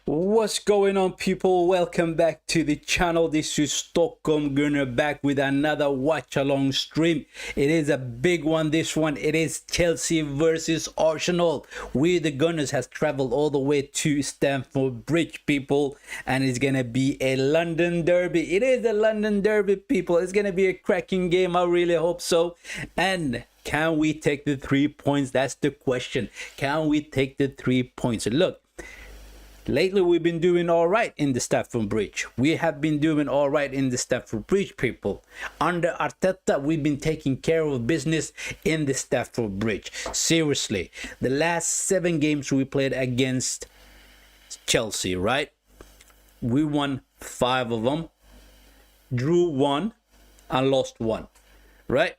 What's going on, people? Welcome back to the channel. This is Stockholm Gunner back with another watch along stream. It is a big one. This one, it is Chelsea versus Arsenal. We the Gunners has traveled all the way to Stamford Bridge, people, and it's gonna be a London derby. It is a London derby, people. It's gonna be a cracking game. I really hope so. And can we take the 3 points? That's the question. Can we take the 3 points? Look, lately we've been doing all right in the Stamford Bridge. We have been doing all right in the Stamford Bridge, people. Under Arteta, we've been taking care of business in the Stamford Bridge. Seriously, the last 7 games we played against Chelsea, right? We won 5 of them, drew 1, and lost 1, right?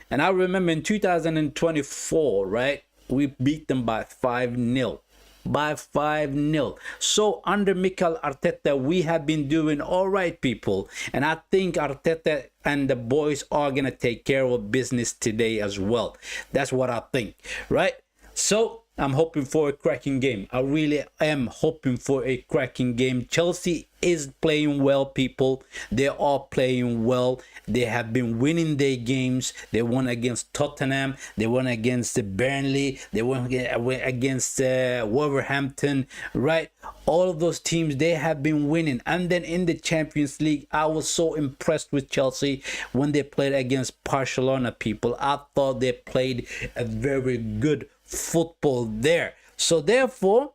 And I remember in 2024, right, we beat them by 5-0. By 5-0. So under Mikel Arteta, we have been doing all right, people. And I think Arteta and the boys are going to take care of business today as well. That's what I think, right? So I'm hoping for a cracking game. I really am hoping for a cracking game. Chelsea is playing well, people. They are playing well. They have been winning their games. They won against Tottenham. They won against Burnley. They won against Wolverhampton, right? All of those teams, they have been winning. And then in the Champions League, I was so impressed with Chelsea when they played against Barcelona, people. I thought they played a very good football there. So therefore,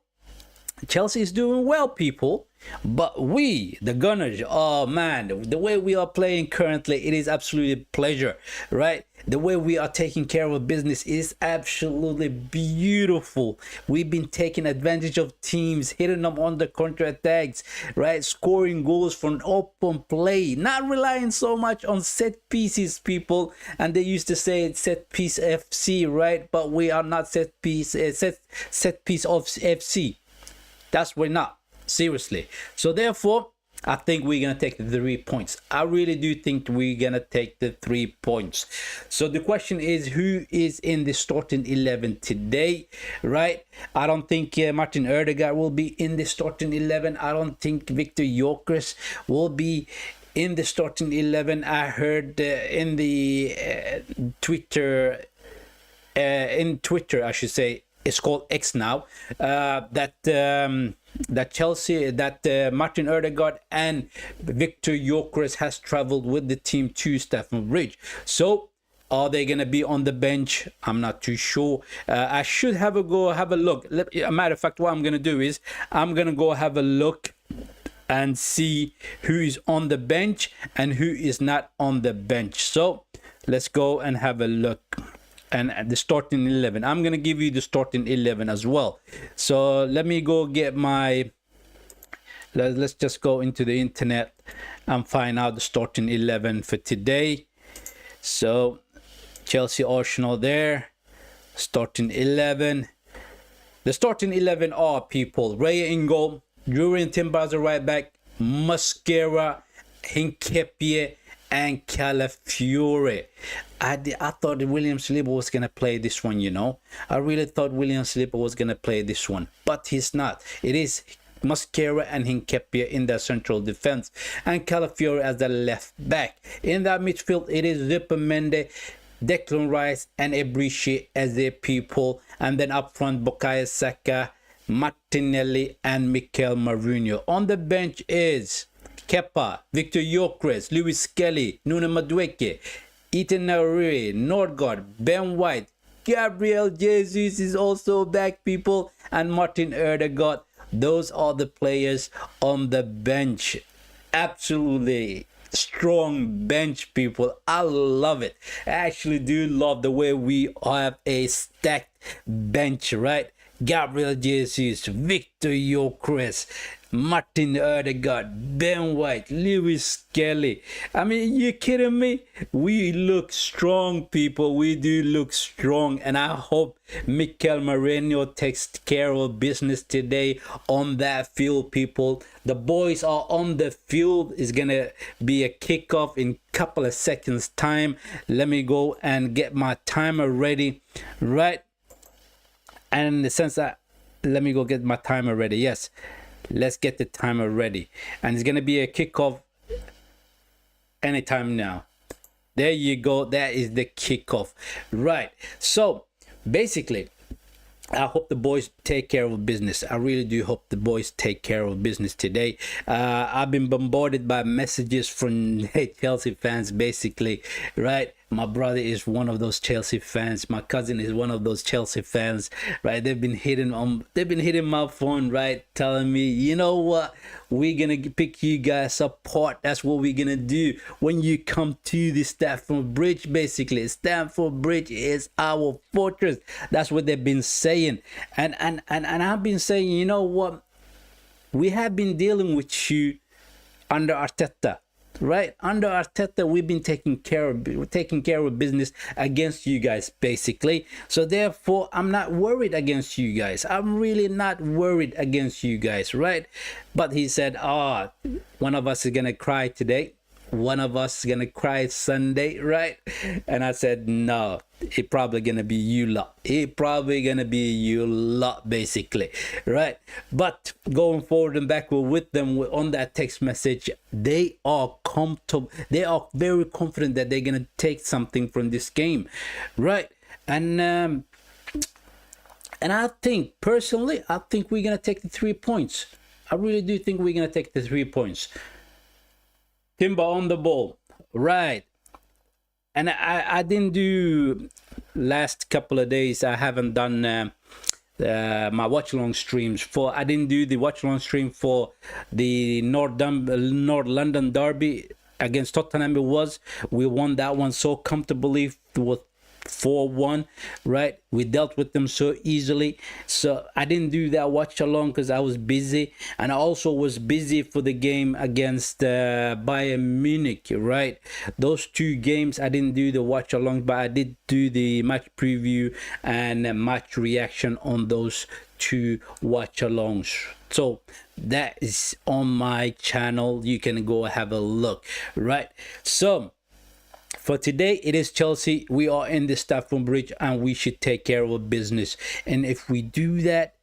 Chelsea is doing well, people. But we, the Gunners, oh man, the way we are playing currently, it is absolutely pleasure, right? The way we are taking care of business is absolutely beautiful. We've been taking advantage of teams, hitting them on the counter attacks, right? Scoring goals from open play, not relying so much on set pieces, people. And they used to say it's set piece FC, right? But we are not set piece of FC. That's we're not. Seriously. So therefore, I think we're gonna take the 3 points. I really do think we're gonna take the 3 points. So the question is, who is in the starting 11 today, right? I don't think Martin Ødegaard will be in the starting 11. I don't think Victor Gyökeres will be in the starting 11. I heard in the Twitter, I should say, it's called X now, that Chelsea, Martin Ødegaard and Victor Gyökeres has traveled with the team to Stamford Bridge. So are they gonna be on the bench? I'm not too sure. I should have a look. A matter of fact, what I'm gonna do is I'm gonna go have a look and see who is on the bench and who is not on the bench. So let's go and have a look. And the starting 11, I'm gonna give you the starting 11 as well. So let me go get my, let's just go into the internet and find out the starting 11 for today. So Chelsea, Arsenal there, starting 11. The starting 11 are, people: Raya in goal, Jurien Timber right back, Mascara, Hinkepie, and Calafiore. I thought William Saliba was going to play this one, you know. I really thought William Saliba was going to play this one, but he's not. It is Mascara and Hinkepie in the central defense, and Calafiore as the left back. In that midfield, it is Zubimendi, Declan Rice, and Ebriche as their people. And then up front, Bukayo Saka, Martinelli, and Mikel Mourinho. On the bench is Kepa, Victor Gyökeres, Lewis Kelly, Nuno Madueke, Ethan Nuri, Nordgaard, Ben White, Gabriel Jesus is also back, people, and Martin Ødegaard. Those are the players on the bench. Absolutely strong bench, people. I love it. I actually do love the way we have a stacked bench, right? Gabriel Jesus, Victor Gyökeres, Martin Ødegaard, Ben White, Lewis Kelly. I mean, you kidding me? We look strong, people. We do look strong, and I hope Mikel Mourinho takes care of business today on that field, people. The boys are on the field. It's gonna be a kickoff in a couple of seconds time. Let me go and get my timer ready, right? And in the sense that, let me go get my timer ready. Yes, Let's get the timer ready. And it's going to be a kickoff anytime now. There you go. That is the kickoff. Right. So basically, I hope the boys take care of business. I really do hope the boys take care of business today. I've been bombarded by messages from Chelsea fans, basically, right? My brother is one of those Chelsea fans. My cousin is one of those Chelsea fans, right? They've been hitting my phone, right? Telling me, you know what? We're gonna pick you guys apart. That's what we're gonna do when you come to the Stamford Bridge. Basically, Stamford Bridge is our fortress. That's what they've been saying, and I've been saying, you know what? We have been dealing with you under Arteta. Right, under Arteta, we've been taking care of business against you guys, basically. So therefore, I'm not worried against you guys. I'm really not worried against you guys, right? But he said, one of us is gonna cry today. One of us is gonna cry Sunday, right? And I said, no, it probably gonna be you lot. It probably gonna be you lot, basically, right? But going forward and backward with them on that text message, they are comfortable. They are very confident that they're gonna take something from this game, right? And I think personally, I think we're gonna take the 3 points. I really do think we're gonna take the 3 points. Timber on the ball, right? And I didn't do last couple of days. I haven't done my watch along streams for. I didn't do the watch along stream for the North London derby against Tottenham. We won that one so comfortably with 4-1, right? We dealt with them so easily. So I didn't do that watch along because I was busy, and I also was busy for the game against Bayern Munich, right? Those 2 games I didn't do the watch along, but I did do the match preview and match reaction on those 2 watch alongs. So that is on my channel. You can go have a look, right? So for today, it is Chelsea. We are in the Stamford Bridge, and we should take care of business. And if we do that,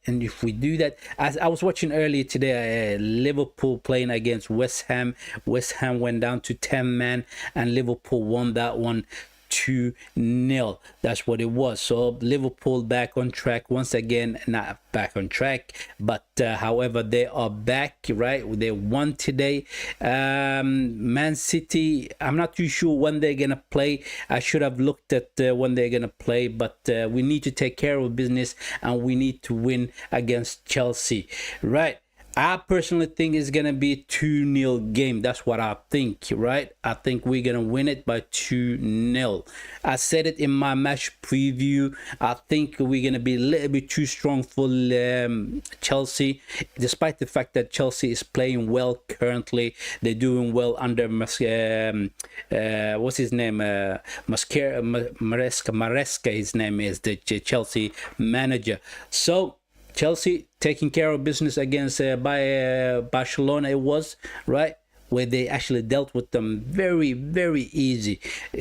as I was watching earlier today, Liverpool playing against West Ham. West Ham went down to 10 man, and Liverpool won that one 2-0. That's what it was. So Liverpool back on track once again. Not back on track, but however, they are back, right? They won today. Man City, I'm not too sure when they're gonna play. I should have looked at when they're gonna play, but we need to take care of business, and we need to win against Chelsea, right? I personally think it's gonna be a 2-0 game. That's what I think, right? I think we're gonna win it by 2-0. I said it in my match preview. I think we're gonna be a little bit too strong for Chelsea, despite the fact that Chelsea is playing well currently. They're doing well under what's his name? Maresca. His name is the Chelsea manager. So Chelsea taking care of business against Barcelona, it was, right? Where they actually dealt with them very, very easy.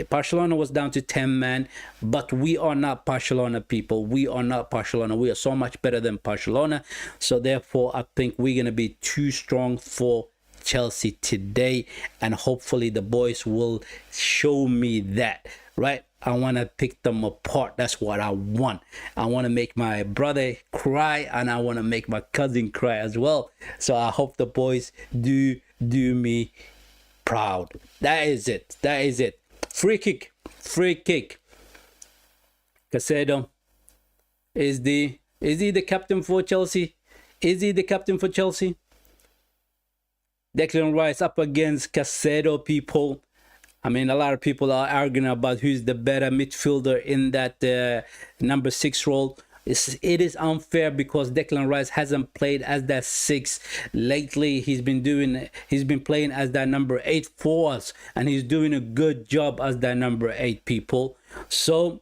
Barcelona was down to 10 man, but we are not Barcelona, people. We are not Barcelona. We are so much better than Barcelona. So therefore, I think we're going to be too strong for Chelsea today, and hopefully the boys will show me that, right? I want to pick them apart. That's what I want. I want to make my brother cry, and I want to make my cousin cry as well. So I hope the boys do me proud. That is it. Free kick. Caicedo is he the captain for Chelsea? Declan Rice up against Caicedo, people. I mean, a lot of people are arguing about who's the better midfielder in that number 6 role. It is unfair because Declan Rice hasn't played as that 6 lately. He's been playing as that number 8 for us, and he's doing a good job as that number 8, people. So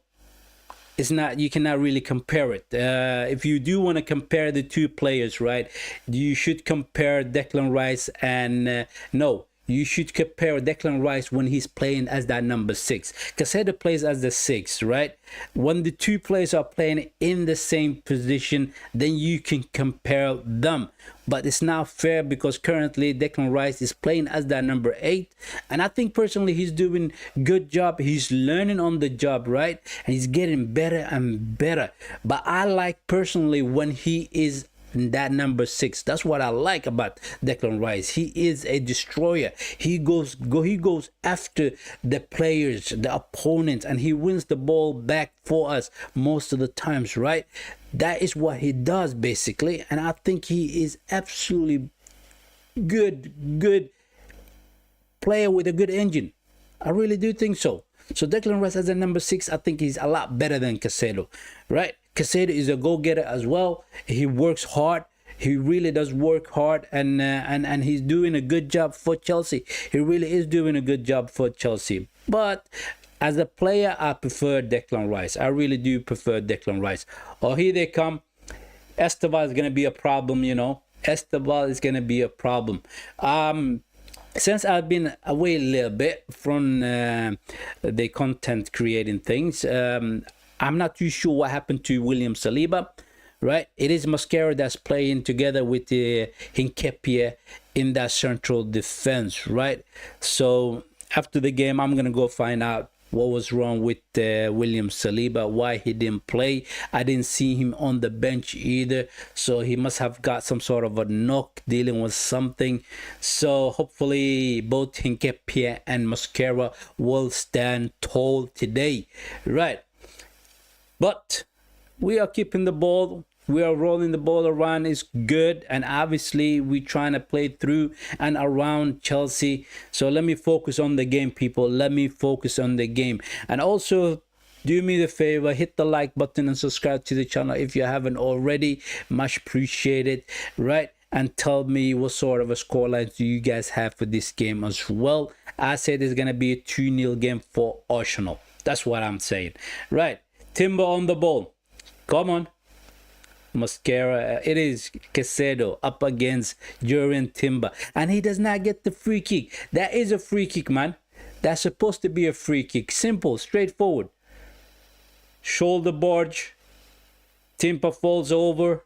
it's not, you cannot really compare it. If you do want to compare the 2 players, right, you should compare Declan Rice and no, you should compare Declan Rice when he's playing as that number 6. Caicedo plays as the 6, right? When the two players are playing in the same position, then you can compare them. But it's not fair because currently Declan Rice is playing as that number 8. And I think personally he's doing good job. He's learning on the job, right? And he's getting better and better. But I like personally when he is that number 6. That's what I like about Declan Rice. He is a destroyer. He goes after the players, the opponents, and he wins the ball back for us most of the times, right? That is what he does basically, and I think he is absolutely good player with a good engine. I really do think so. So Declan Rice as a number 6, I think he's a lot better than Caicedo, right? Caicedo is a go-getter as well. He works hard. He really does work hard, and he's doing a good job for Chelsea. He really is doing a good job for Chelsea. But as a player, I prefer Declan Rice. I really do prefer Declan Rice. Oh, here they come. Esteban is going to be a problem, you know. Esteban is going to be a problem. Since I've been away a little bit from the content creating things, I'm not too sure what happened to William Saliba, right? It is Mascara that's playing together with Hinkepie in that central defense, right? So after the game, I'm going to go find out what was wrong with William Saliba, why he didn't play. I didn't see him on the bench either, so he must have got some sort of a knock, dealing with something. So hopefully both Hinkepie and Mascara will stand tall today, right? But we are keeping the ball. We are rolling the ball around. It's good. And obviously, we're trying to play through and around Chelsea. So let me focus on the game, people. Let me focus on the game. And also, do me the favor, hit the like button and subscribe to the channel if you haven't already. Much appreciated, right? And tell me what sort of a scoreline do you guys have for this game as well. I said it's going to be a 2-0 game for Arsenal. That's what I'm saying, right? Timber on the ball. Come on. Mascara. It is Caicedo up against Jurriën Timber. And he does not get the free kick. That is a free kick, man. That's supposed to be a free kick. Simple, straightforward. Shoulder barge. Timber falls over.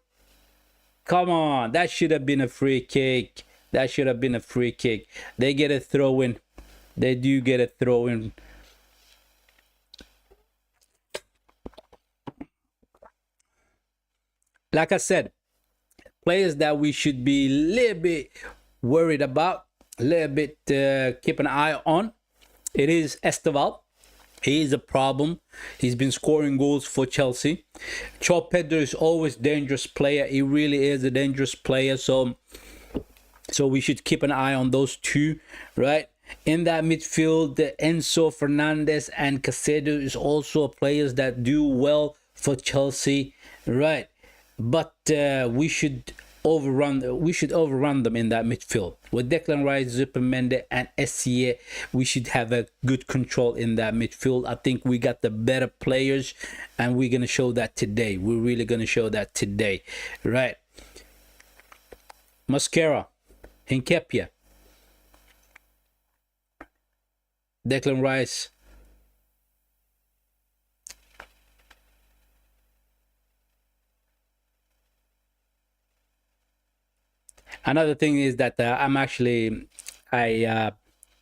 Come on. That should have been a free kick. That should have been a free kick. They get a throw in. They do get a throw in. Like I said, players that we should be a little bit worried about, a little bit keep an eye on. It is Esteban. He is a problem. He's been scoring goals for Chelsea. João Pedro is always a dangerous player. He really is a dangerous player. So we should keep an eye on those two, right? In that midfield, Enzo Fernandez and Caicedo is also players that do well for Chelsea, right? But we should overrun them in that midfield. With Declan Rice, Zupermende and SCA, we should have a good control in that midfield. I think we got the better players, and we're going to show that today. We're really going to show that today, right? Mascara, Hinkepie, Declan Rice. Another thing is that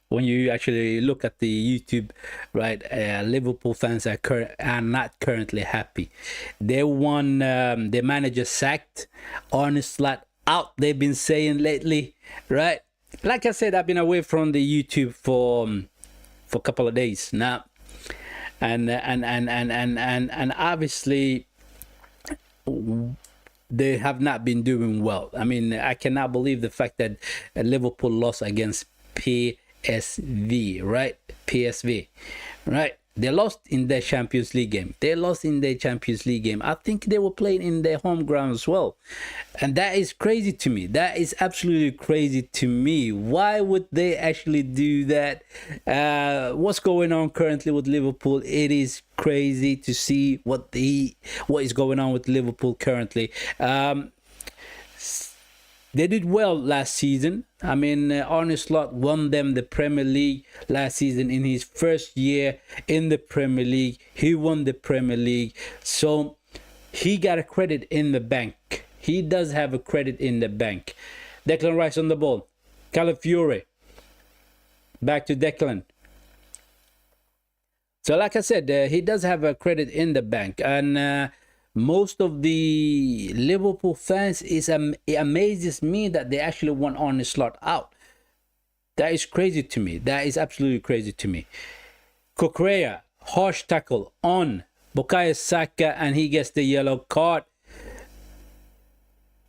when you actually look at the YouTube, right, Liverpool fans are not currently happy. They won, their manager sacked, Arne Slot out, they've been saying lately, right? Like I said, I've been away from the YouTube for a couple of days now, and obviously they have not been doing well. I mean, I cannot believe the fact that Liverpool lost against PSV, right? PSV, right? They lost in their Champions League game. I think they were playing in their home ground as well. And that is crazy to me. That is absolutely crazy to me. Why would they actually do that? What's going on currently with Liverpool? It is crazy to see what is going on with Liverpool currently. They did well last season. I mean, Arne Slot won them the Premier League last season in his first year in the Premier League. He won the Premier League. So he got a credit in the bank. He does have a credit in the bank. Declan Rice on the ball. Calafiore. Back to Declan. So like I said, he does have a credit in the bank. And most of the Liverpool fans, it amazes me that they actually want Arne Slot out. That is crazy to me. That is absolutely crazy to me. Cucurella, harsh tackle on Bukayo Saka, and he gets the yellow card.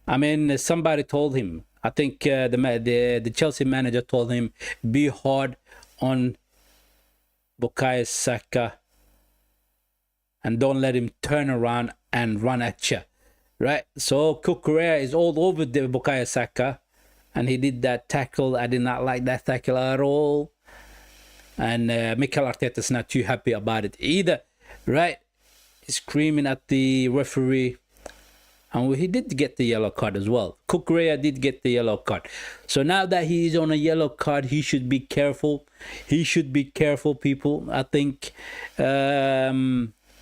I mean, somebody told him, I think the Chelsea manager told him, be hard on Bukayo Saka and don't let him turn around and run at you, right? So Cucurella is all over the Bukayo Saka, and he did that tackle. I did not like that tackle at all, and Mikel Arteta's not too happy about it either, right? He's screaming at the referee, and he did get the yellow card as well. Cucurella did get the yellow card. So now that he is on a yellow card, he should be careful. He should be careful, people. I think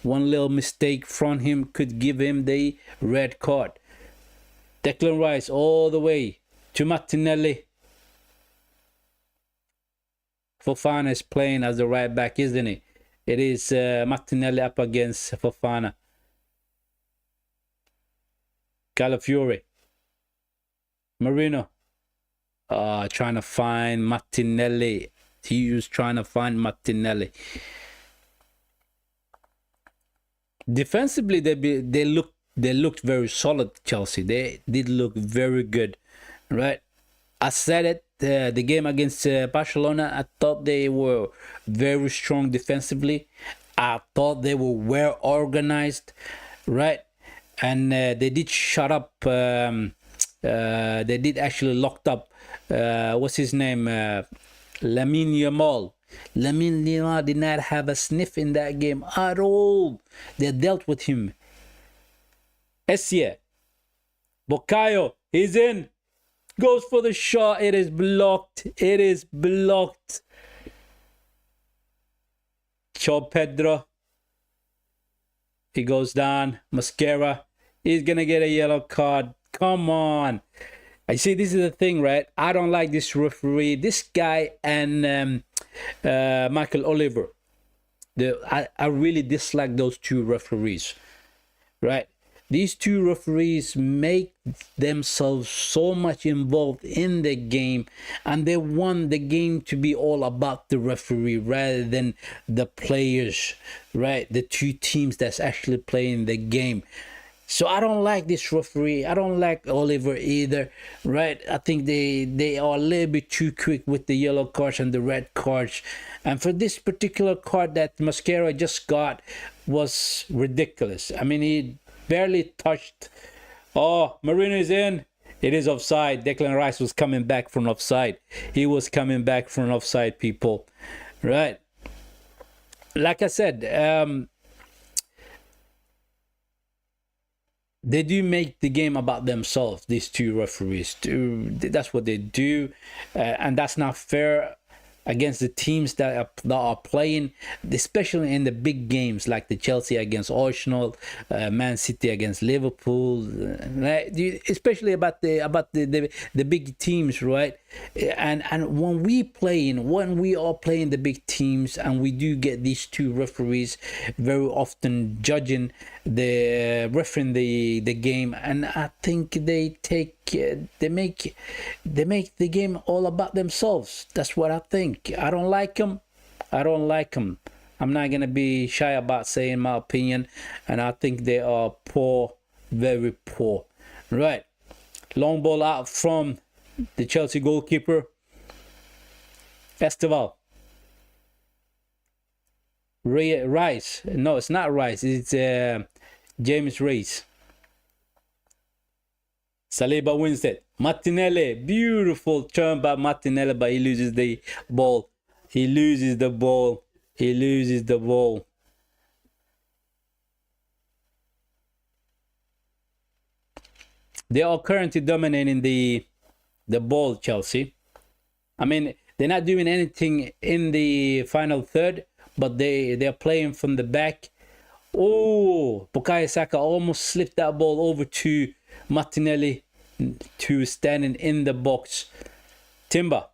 one little mistake from him could give him the red card. Declan Rice all the way to Martinelli. Fofana is playing as the right back, isn't he? It is Martinelli up against Fofana. Calafiore. Marino. Trying to find Martinelli. He was trying to find Martinelli. Defensively, they looked very solid. Chelsea, they did look very good, right? I said it. The game against Barcelona, I thought they were very strong defensively. I thought they were well organized, right? And they did shut up. They did actually locked up. What's his name? Lamine Yamal. Lamine Yamal did not have a sniff in that game at all. They dealt with him. Essie. Bukayo, he's in. Goes for the shot. It is blocked. It is blocked. João Pedro. He goes down. Mascara. He's going to get a yellow card. Come on. I see, this is the thing, right? I don't like this referee. This guy and Michael Oliver. I really dislike those two referees, right? These two referees make themselves so much involved in the game, and they want the game to be all about the referee rather than the players, right? The two teams that's actually playing the game. So I don't like this referee. I don't like Oliver either, right? I think they are a little bit too quick with the yellow cards and the red cards. And for this particular card that Mascara just got was ridiculous. I mean, he barely touched. Oh, Marino is in. It is offside. Declan Rice was coming back from offside. He was coming back from offside, people. Right? Like I said, they do make the game about themselves, these two referees. That's what they do. And that's not fair against the teams that are playing, especially in the big games like the Chelsea against Arsenal, Man City against Liverpool, right? Especially about the big teams, right? And when we are playing the big teams, and we do get these two referees very often judging refereeing the game, and I think they make the game all about themselves. That's what I think. I don't like them. I'm not gonna be shy about saying my opinion, and I think they are poor, very poor. Right, long ball out from the Chelsea goalkeeper, Esteval. Rice. No, it's not Rice. It's James Rice. Saliba wins it. Martinelli. Beautiful turn by Martinelli, but he loses the ball. He loses the ball. They are currently dominating the the ball, Chelsea. I mean, they're not doing anything in the final third, but they're playing from the back. Oh, Bukayo Saka almost slipped that ball over to Martinelli, who is standing in the box. Timber,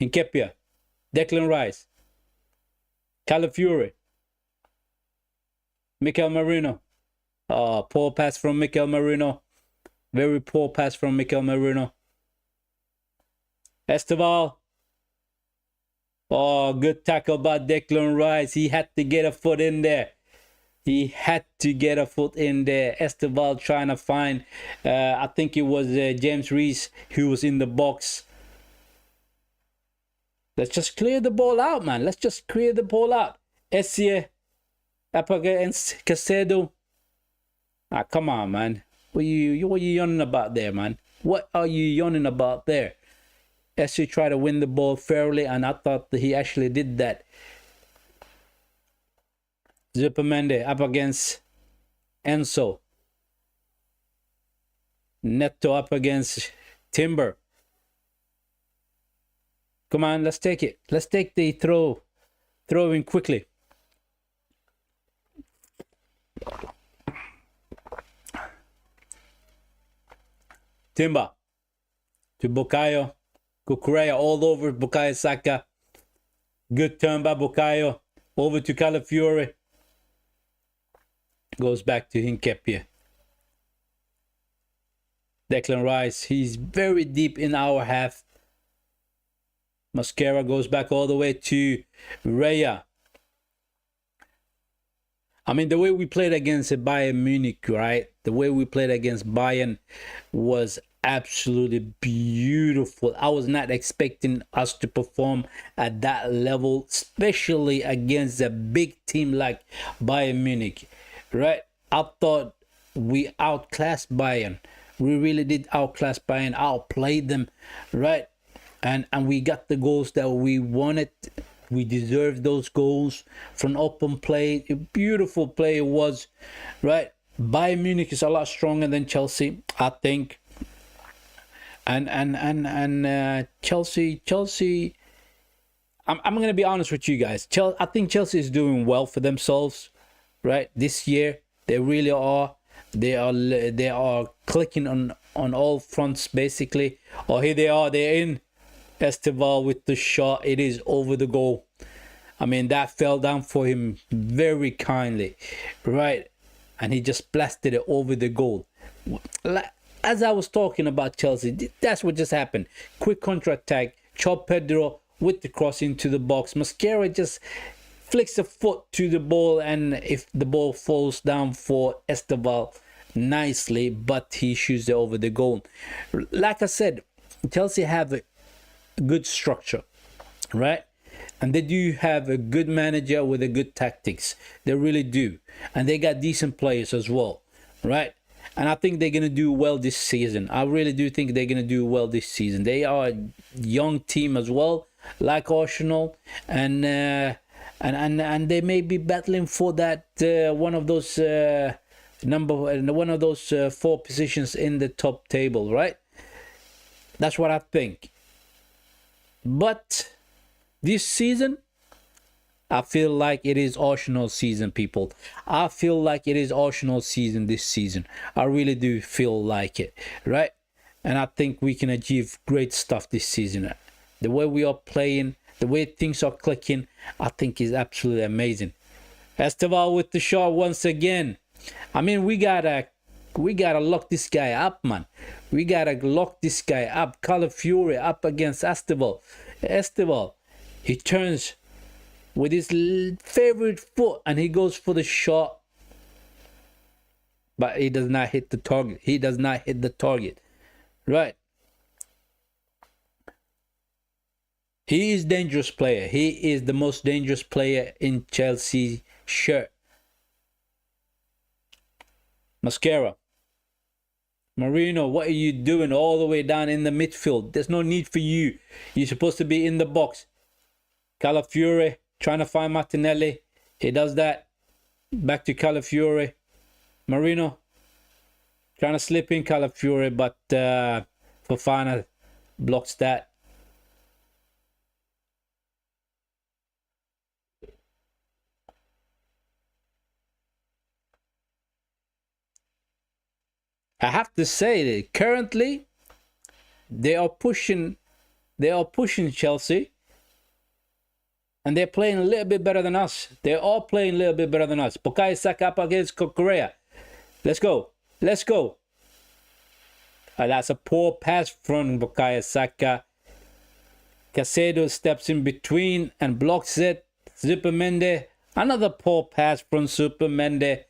Nketiah, Declan Rice, Calafiori, Mikel Merino. Poor pass from Mikel Merino. Very poor pass from Mikel Merino. Esteval. Oh, good tackle by Declan Rice. He had to get a foot in there. He had to get a foot in there. Esteval trying to find, I think it was James Reese who was in the box. Let's just clear the ball out, man. Let's just clear the ball out. Essie up against Casedo. Come on, man. What are you yawning about there, man? What are you yawning about there? Essie tried to win the ball fairly, and I thought that he actually did that. Zupermende up against Enzo. Neto up against Timber. Come on, let's take it. Let's take the throw in quickly. Timber to Bukayo. Kukureya all over Bukayo Saka. Good turn by Bukayo. Over to Calafiori. Goes back to Nketiah. Declan Rice. He's very deep in our half. Mascara goes back all the way to Raya. I mean, the way we played against Bayern Munich, right? The way we played against Bayern was absolutely beautiful. I was not expecting us to perform at that level, especially against a big team like Bayern Munich, right? I thought we outclassed Bayern. We really did outclass Bayern, outplayed them, right? And we got the goals that we wanted. We deserved those goals from open play. A beautiful play it was, right? Bayern Munich is a lot stronger than Chelsea, I think. And Chelsea. I'm gonna be honest with you guys. I think Chelsea is doing well for themselves, right? This year they really are. They are clicking on all fronts basically. Oh, here they are. They're in. Esteval with the shot. It is over the goal. I mean, that fell down for him very kindly, right? And he just blasted it over the goal. As I was talking about Chelsea, that's what just happened. Quick counter-attack. Chop Pedro with the cross into the box. Mascara just flicks a foot to the ball, and if the ball falls down for Esteval nicely, but he shoots it over the goal. Like I said, Chelsea have a good structure, right? And they do have a good manager with a good tactics. They really do. And they got decent players as well, right? And I think they're going to do well this season. I really do think they're going to do well this season. They are a young team as well, like Arsenal, and they may be battling for that one of those four positions in the top table, right? That's what I think. But this season, I feel like it is Arsenal season, people. I feel like it is Arsenal season this season. I really do feel like it, right? And I think we can achieve great stuff this season. The way we are playing, the way things are clicking, I think is absolutely amazing. Esteval with the shot once again. I mean, we gotta lock this guy up, man. We gotta lock this guy up. Calafiori up against Esteval. Esteval, he turns with his favorite foot and he goes for the shot, but he does not hit the target. He does not hit the target, right? He is dangerous player. He is the most dangerous player in Chelsea shirt. Mascara. Marino, what are you doing all the way down in the midfield? There's no need for you. You're supposed to be in the box. Calafiori trying to find Martinelli. He does that. Back to Calafiori. Marino trying to slip in Calafiori, but Fofana blocks that. I have to say that currently they are pushing Chelsea, and they're playing a little bit better than us. They're all playing a little bit better than us. Bukayo Saka up against Correa. Let's go. Let's go. That's a poor pass from Bukayo Saka. Caicedo steps in between and blocks it. Zubimendi. Another poor pass from Zubimendi.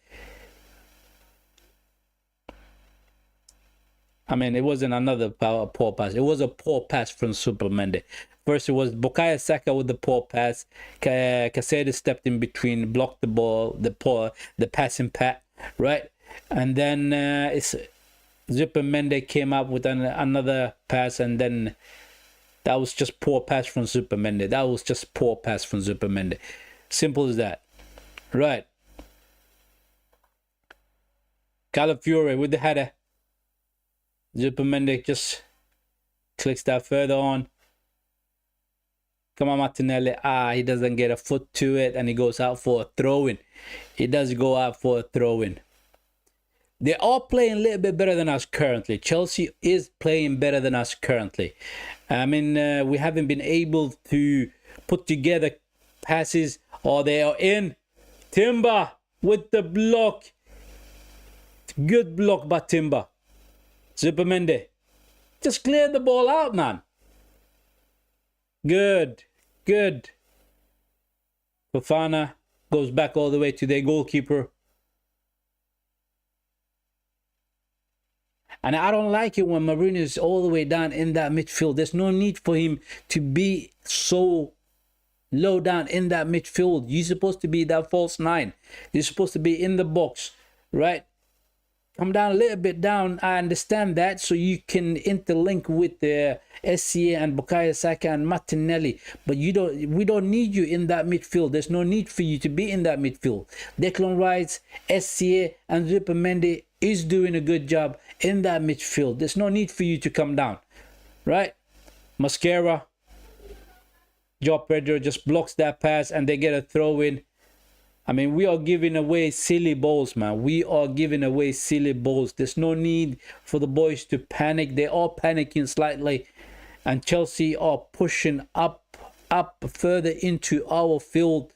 I mean, it wasn't another poor pass. It was a poor pass from Zubimendi. First, it was Bukayo Saka with the poor pass. Caicedo stepped in between, blocked the ball, the passing pat, right? And then Zubimendi came up with another pass, and then that was just poor pass from Zubimendi. That was just poor pass from Zubimendi. Simple as that, right? Calafiore with the header. Zubimendi just clicks that further on. Come on, Martinelli. He doesn't get a foot to it, and he goes out for a throw-in. He does go out for a throw-in. They're all playing a little bit better than us currently. Chelsea is playing better than us currently. I mean, we haven't been able to put together passes, or they are in. Timber with the block. Good block by Timber. Zubimendi. Just clear the ball out, man. Good. Good. Fofana goes back all the way to their goalkeeper. And I don't like it when Mourinho is all the way down in that midfield. There's no need for him to be so low down in that midfield. You're supposed to be that false nine. You're supposed to be in the box, right? Come down a little bit down. I understand that, so you can interlink with the SCA and Bukayo Saka and Martinelli. But we don't need you in that midfield. There's no need for you to be in that midfield. Declan Rice, SCA, and Zubimendi is doing a good job in that midfield. There's no need for you to come down, right? Mascara, Joe Pedro just blocks that pass, and they get a throw in. I mean, we are giving away silly balls, man. We are giving away silly balls. There's no need for the boys to panic. They're all panicking slightly. And Chelsea are pushing up further into our field.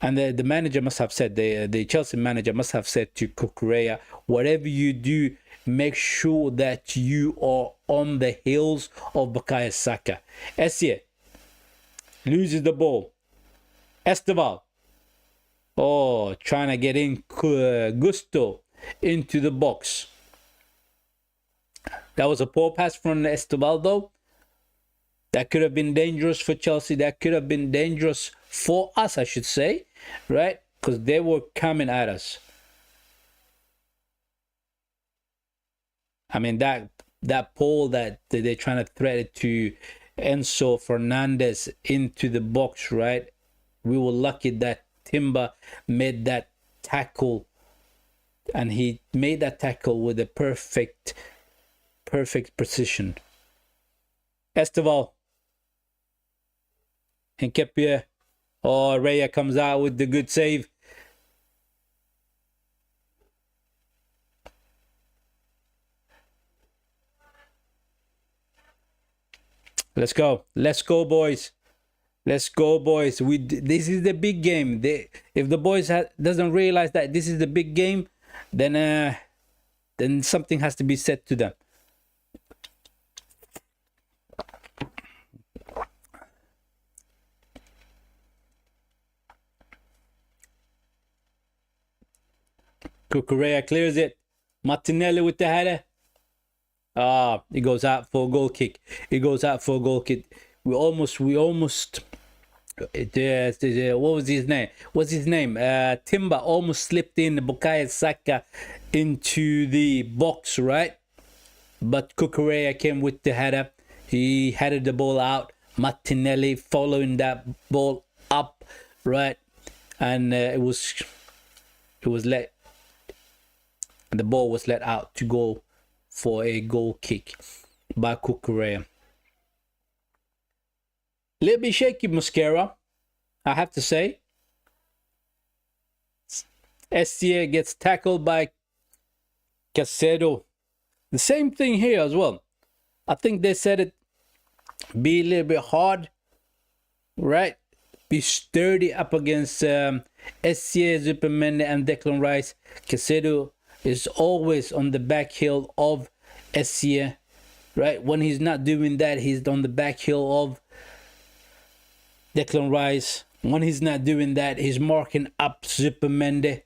And the manager must have said, the Chelsea manager must have said to Correa, whatever you do, make sure that you are on the heels of Bukayo Saka. Essie loses the ball. Esteval. Oh, trying to get in Gusto into the box. That was a poor pass from Esteval, though. That could have been dangerous for Chelsea. That could have been dangerous for us, I should say. Right? Because they were coming at us. I mean, that pole that they're trying to thread it to Enzo Fernandez into the box, right? We were lucky that Timber made that tackle, and he made that tackle with a perfect precision. Esteval. Nketiah. Oh, Raya comes out with the good save. Let's go. Let's go, boys. Let's go, boys. This is the big game. If the boys doesn't realize that this is the big game, then something has to be said to them. Correa clears it. Martinelli with the header. He goes out for a goal kick. He goes out for a goal kick. We almost. What was his name? What's his name? Timber almost slipped in Bukayo Saka into the box, right? But Correa came with the header. He headed the ball out. Martinelli following that ball up, right? And it was let. And the ball was let out to go for a goal kick by Cucurella. Little bit shaky Mosquera, I have to say. SCA gets tackled by Caicedo. The same thing here as well. I think they said it be a little bit hard, right? Be sturdy up against SCA, Zupermende and Declan Rice. Caicedo is always on the back heel of SCA, right? When he's not doing that, he's on the back heel of Declan Rice. When he's not doing that, he's marking up Zupermende.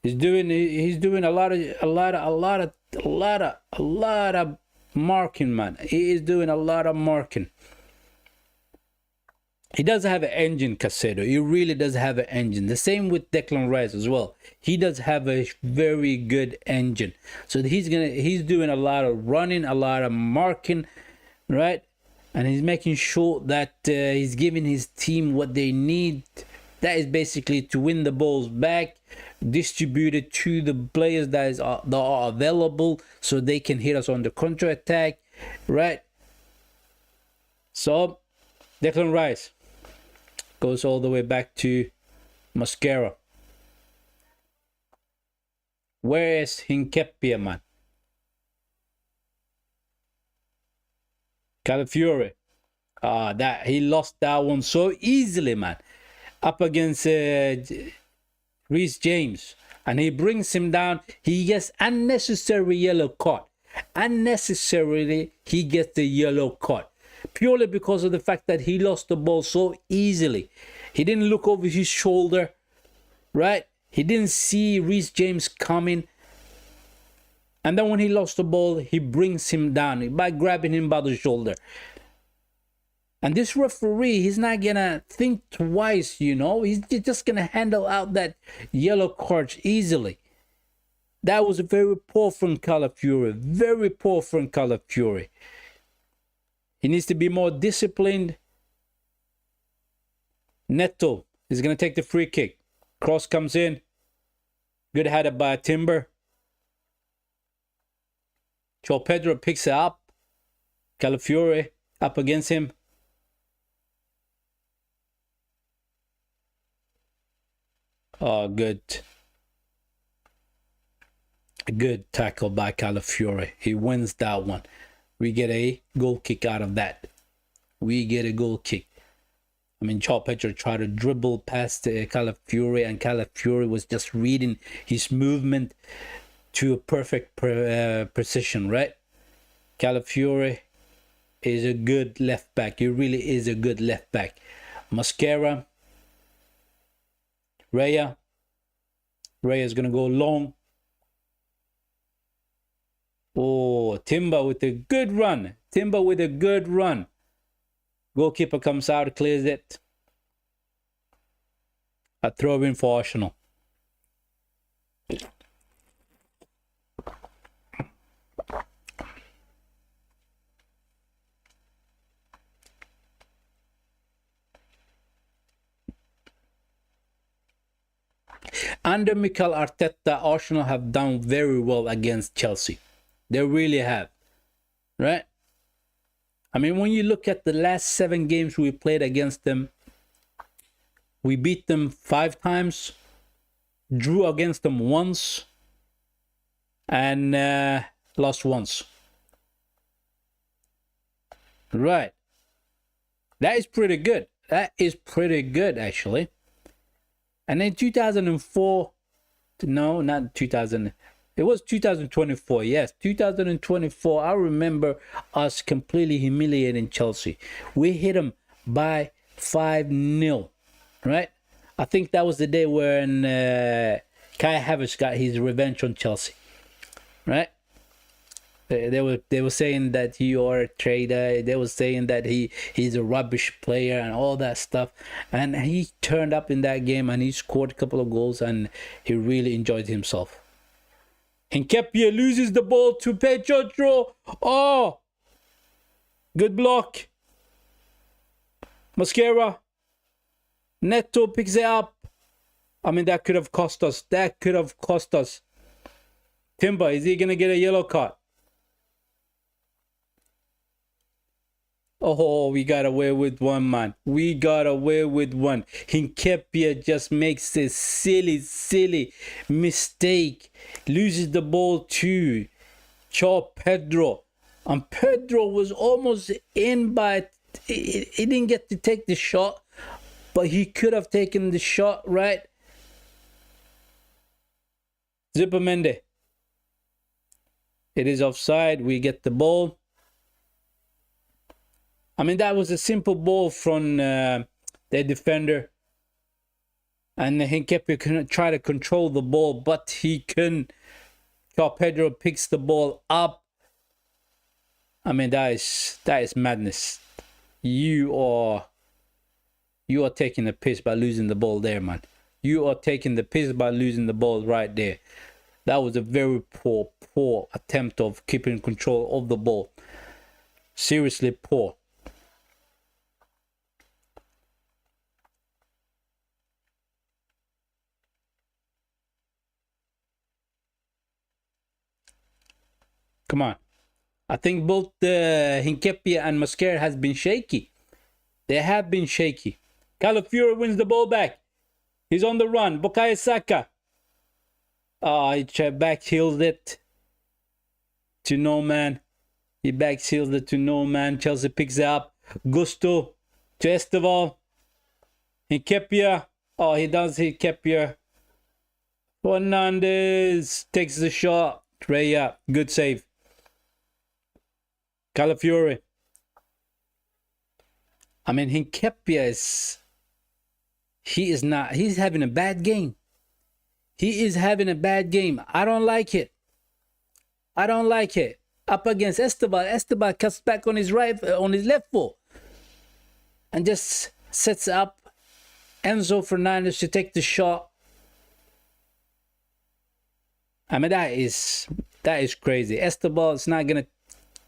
He's doing a lot of marking, man. He is doing a lot of marking. He does have an engine, Caicedo. He really does have an engine. The same with Declan Rice as well. He does have a very good engine. So he's doing a lot of running, a lot of marking, right? And he's making sure that he's giving his team what they need. That is basically to win the balls back, distribute it to the players that are available so they can hit us on the counter attack, right? So Declan Rice goes all the way back to Mosquera. Where is Hincapié, man? Calafiore. That he lost that one so easily, man. Up against Reece James, and he brings him down. He gets unnecessary yellow card. Unnecessarily, he gets the yellow card purely because of the fact that he lost the ball so easily. He didn't look over his shoulder, right? He didn't see Reece James coming, and then when he lost the ball, he brings him down by grabbing him by the shoulder. And this referee, he's not gonna think twice, you know. He's just gonna handle out that yellow card easily. That was very poor from Calafiore. Very poor from Calafiore. He needs to be more disciplined. Neto is gonna take the free kick. Cross comes in. Good header by Timber. Joe Pedro picks it up. Calafiore up against him. Oh, good tackle by Calafiore. He wins that one. We get a goal kick out of that. We get a goal kick. I mean, Joao Pedro tried to dribble past Calafiore, and Calafiore was just reading his movement to a perfect precision, right? Calafiore is a good left back. He really is a good left back. Mosquera. Raya is going to go long. Oh, Timber with a good run. Goalkeeper comes out, clears it. A throw in for Arsenal. Under Mikel Arteta, Arsenal have done very well against Chelsea. They really have, right? I mean, when you look at the last 7 games we played against them, we beat them 5 times, drew against them once, and lost once. Right. That is pretty good. That is pretty good, actually. And in 2004, no, not 2000, it was 2024, yes, 2024, I remember us completely humiliating Chelsea. We hit them by 5-0, right? I think that was the day when Kai Havertz got his revenge on Chelsea, right? They were saying that you are a traitor. They were saying that he's a rubbish player and all that stuff. And he turned up in that game and he scored a couple of goals and he really enjoyed himself. Hincapié loses the ball to Pedro. Oh, good block. Mosquera. Neto picks it up. I mean, that could have cost us. That could have cost us. Timber, is he going to get a yellow card? Oh, we got away with one, man. We got away with one. Hinkepia just makes a silly mistake. Loses the ball to Pedro. And Pedro was almost in, but he didn't get to take the shot. But he could have taken the shot, right? Zubimendi. It is offside. We get the ball. I mean, that was a simple ball from the defender. And Hinkepia couldn't try to control the ball, but he couldn't. Pedro picks the ball up. I mean, that is madness. You are taking the piss by losing the ball there, man. You are taking the piss by losing the ball right there. That was a very poor attempt of keeping control of the ball. Seriously poor. Come on. I think both Hinkepia and Mosquera has been shaky. They have been shaky. Calafiore wins the ball back. He's on the run. Bukayo Saka. He back heels it to no man. He back heels it to no man. Chelsea picks it up. Gusto to Esteval. Hinkepia. Oh, he does Hinkepia. Fernandez takes the shot. Treya. Good save. Calafiore. I mean, Hinkepia he's having a bad game. He is having a bad game. I don't like it. I don't like it. Up against Esteban. Esteban cuts back on his left foot. And just sets up Enzo Fernandez to take the shot. I mean, that is crazy. Esteban is not going to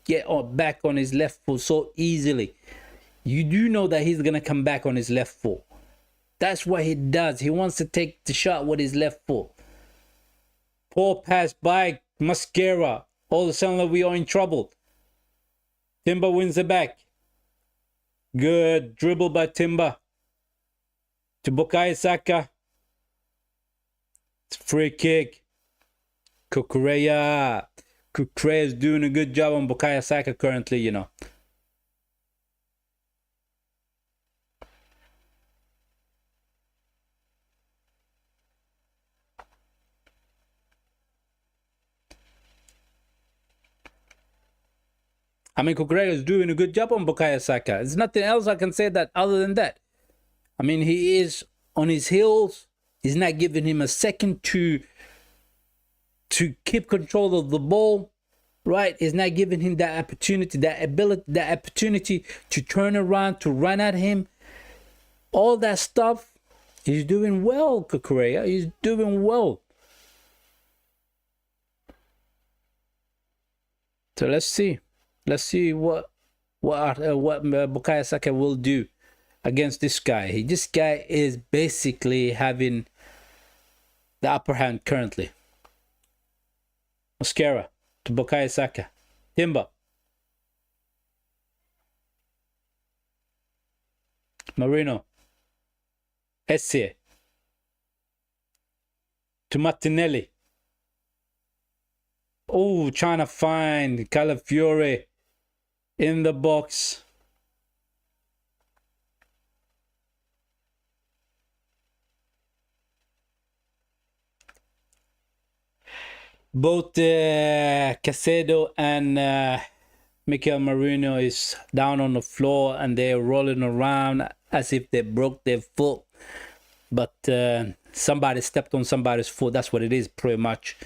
get back on his left foot so easily. You do know that he's going to come back on his left foot. That's what he does. He wants to take the shot with his left foot. Poor pass by Mosquera. All of a sudden we are in trouble. Timber wins the back. Good dribble by Timber. To Bukayo Saka. It's a free kick. Cucurella. Cucurella is doing a good job on Bukayo Saka currently, you know. I mean, Cucurella is doing a good job on Bukayo Saka. There's nothing else I can say that other than that. I mean, he is on his heels. He's not giving him a second to keep control of the ball, right? He's not giving him that opportunity, that ability, that opportunity to turn around, to run at him. All that stuff. He's doing well, Cucurella. He's doing well. So let's see. Let's see what Bukayo Saka will do against this guy. This guy is basically having the upper hand currently. Mosquera to Bukayo Saka. Timber. Marino. Essie. To Martinelli. Oh, trying to find Calafiore in the box. Both Caicedo and Mikel Merino is down on the floor and they're rolling around as if they broke their foot. But somebody stepped on somebody's foot. That's what it is, pretty much.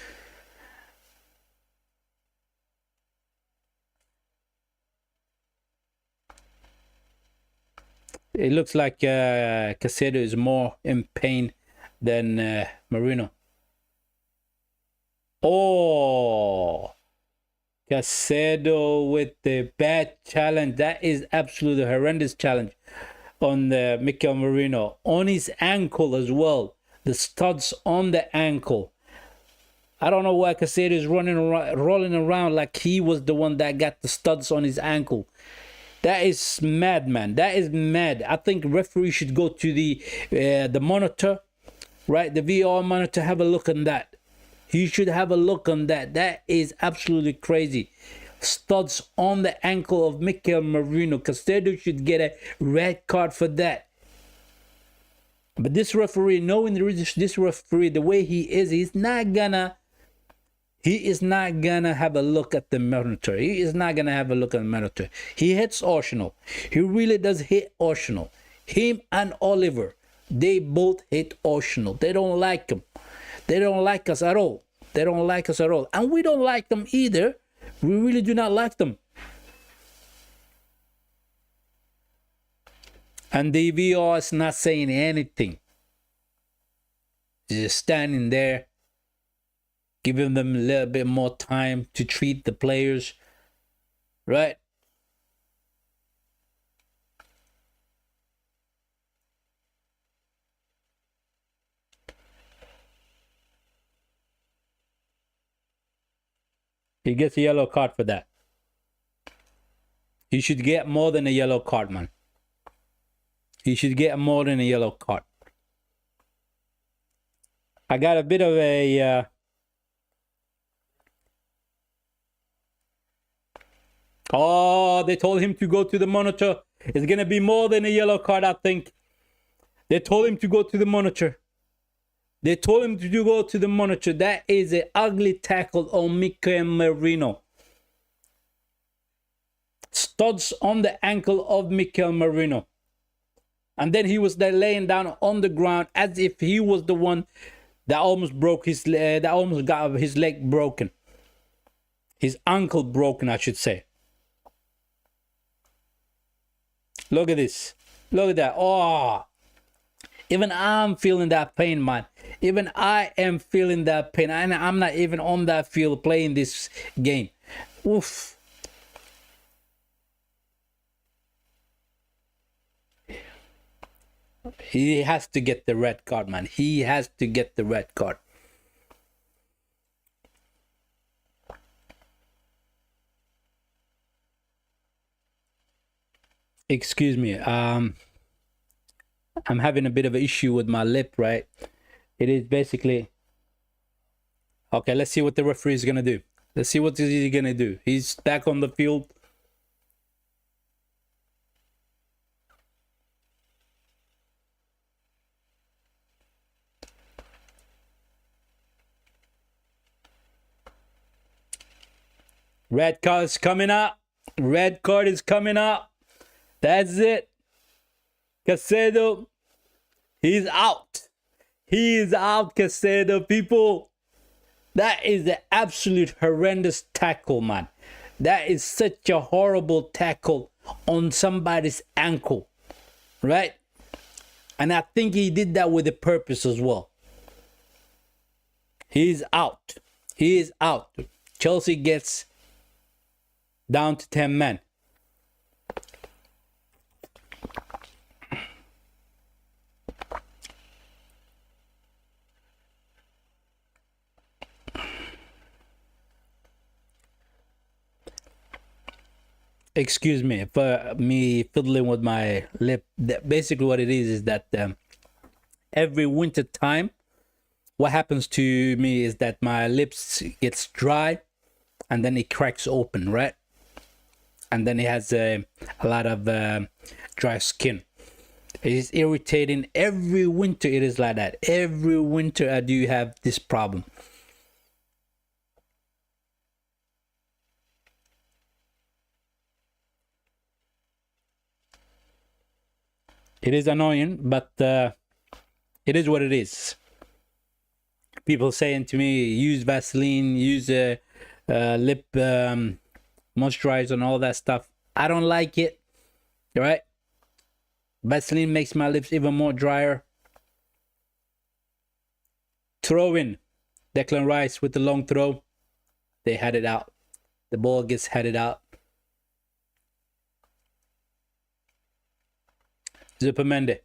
It looks like Caicedo is more in pain than Merino. Oh, Caicedo with the bad challenge. That is absolutely horrendous challenge on Mikel Merino. On his ankle as well. The studs on the ankle. I don't know why Casado is running around, rolling around like he was the one that got the studs on his ankle. That is mad, man. That is mad. I think referee should go to the monitor, right? The VR monitor, have a look on that. He should have a look on that. That is absolutely crazy. Studs on the ankle of Mikel Merino. Casado should get a red card for that. But this referee, knowing this referee the way he is, he is not gonna have a look at the monitor. He is not gonna have a look at the monitor. He hits Arsenal. He really does hit Arsenal. Him and Oliver, they both hate Arsenal. They don't like him. They don't like us at all. They don't like us at all. And we don't like them either. We really do not like them. And the VR is not saying anything. Just standing there, giving them a little bit more time to treat the players, right? He gets a yellow card for that. He should get more than a yellow card, man. He should get more than a yellow card. I got a bit of a... Oh, they told him to go to the monitor. It's going to be more than a yellow card, I think. They told him to go to the monitor. They told him to go to the monitor. That is an ugly tackle on Mikel Merino. Studs on the ankle of Mikel Merino. And then he was there laying down on the ground as if he was the one that almost broke his leg, that almost got his leg broken. His ankle broken, I should say. Look at this. Look at that. Oh, even I'm feeling that pain, man. Even I am feeling that pain. And I'm not even on that field playing this game. Oof. He has to get the red card, man. He has to get the red card. Excuse me. I'm having a bit of an issue with my lip, right? It is basically... Okay, let's see what the referee is going to do. Let's see what he's going to do. He's back on the field. Red card is coming up. Red card is coming up. That's it. Casado, he's out. He is out, Casado, people. That is an absolute horrendous tackle, man. That is such a horrible tackle on somebody's ankle, right? And I think he did that with a purpose as well. He's out. He is out. Chelsea gets down to 10 men. Excuse me for me fiddling with my lip. Basically what it is that every winter time what happens to me is that my lips gets dry and then it cracks open, right? And then it has a lot of dry skin. It is irritating. Every winter it is like that. Every winter I do have this problem. It is annoying, but it is what it is. People saying to me, use Vaseline, use lip moisturizer and all that stuff. I don't like it. All right? Vaseline makes my lips even more drier. Throw in Declan Rice with the long throw. They had it out. The ball gets headed out. Zupermende,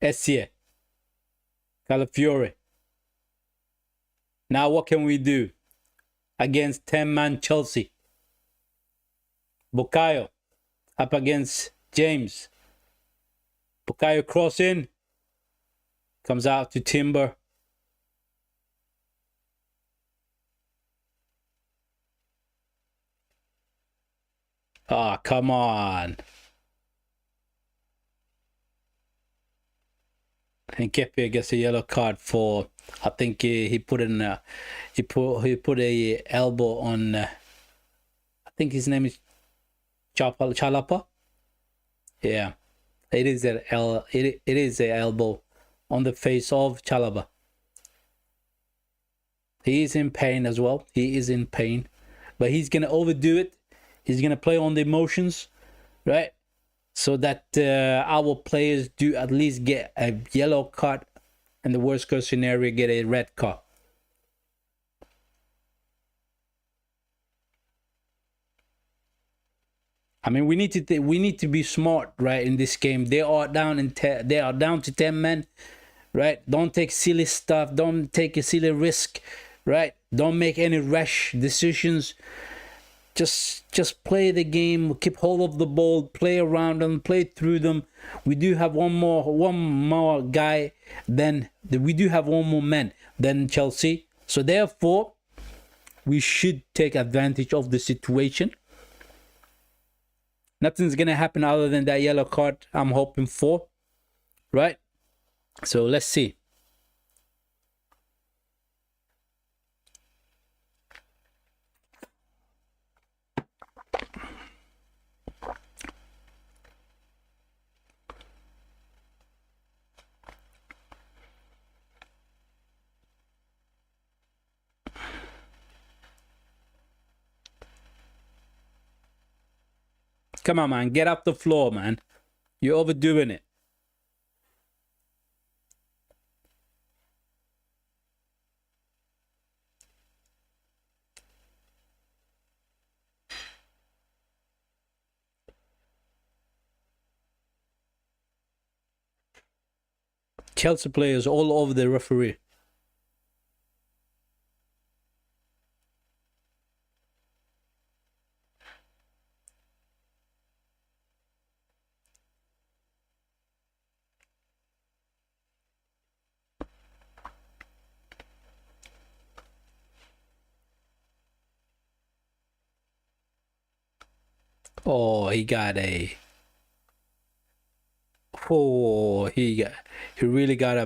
Essie, Calafiore. Now what can we do? against 10-man Chelsea. Bukayo up against James. Bukayo cross in. Comes out to Timber. Ah, come on. And Kepi gets a yellow card for, I think he put in he put a elbow on I think his name is Chalapa. Yeah, it is it is a elbow on the face of Chalaba. He is in pain as well. He is in pain, but he's gonna overdo it. He's gonna play on the emotions, right? So that our players do at least get a yellow card, and the worst case scenario get a red card. I mean, we need to be smart, right? In this game, they are down to 10 men, right? Don't take silly stuff. Don't take a silly risk, right? Don't make any rash decisions. Just play the game, keep hold of the ball, play around them, play through them. We do have one more guy than we do have one more man than Chelsea. So therefore, we should take advantage of the situation. Nothing's gonna happen other than that yellow card I'm hoping for, right? So let's see. Come on, man. Get off the floor, man. You're overdoing it. Chelsea players all over the referee. Oh, he got a. Oh, he really got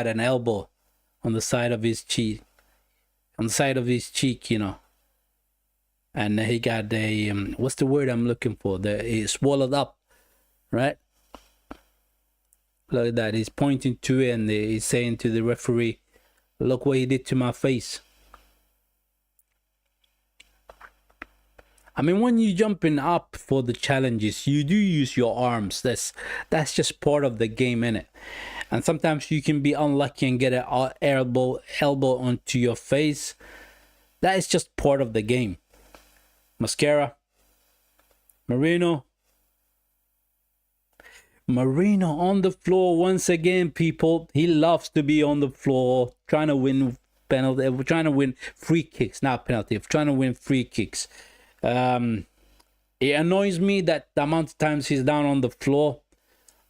an elbow on the side of his cheek, you know. And he got a what's the word I'm looking for? He swallowed up, right? Look at that. He's pointing to it and he's saying to the referee, "Look what he did to my face." I mean, when you're jumping up for the challenges, you do use your arms. That's just part of the game, innit? And sometimes you can be unlucky and get an elbow onto your face. That is just part of the game. Mascara. Marino on the floor once again, people. He loves to be on the floor, trying to win penalty, trying to win free kicks, not penalty, trying to win free kicks. It annoys me that the amount of times he's down on the floor.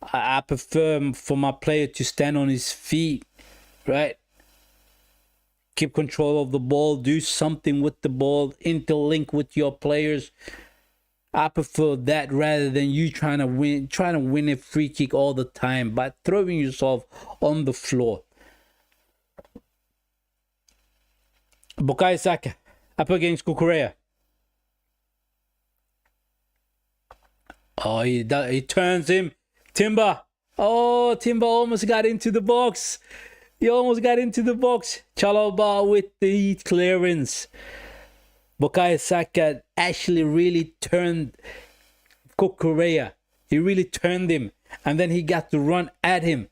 I prefer for my player to stand on his feet, right? Keep control of the ball, do something with the ball, interlink with your players. I prefer that rather than you trying to win a free kick all the time by throwing yourself on the floor. Bukayo Saka up against Kukurea. Oh, he turns him. Timber. Oh, Timber almost got into the box. He almost got into the box. Chalobah with the clearance. Bukayo Saka actually really turned Kukurea. He really turned him. And then he got to run at him.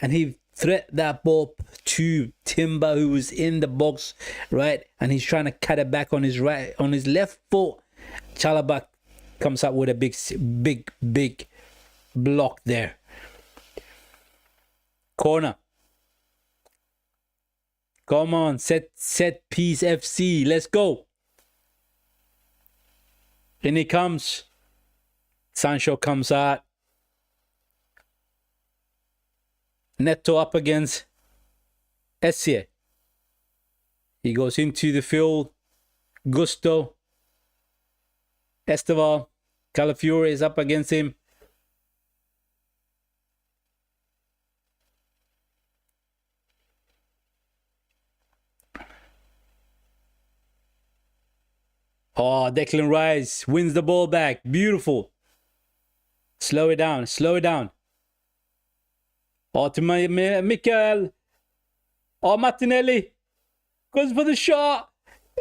And he threat that ball to Timber, who was in the box, right? And he's trying to cut it back on his left foot. Chalobah comes up with a big block there. Corner. Come on, set piece FC. Let's go. In he comes. Sancho comes out. Neto up against Essie. He goes into the field. Gusto. Esteval. Calafiore is up against him. Oh, Declan Rice wins the ball back. Beautiful. Slow it down. Slow it down. Oh, to Mikel. Oh, Martinelli. Goes for the shot.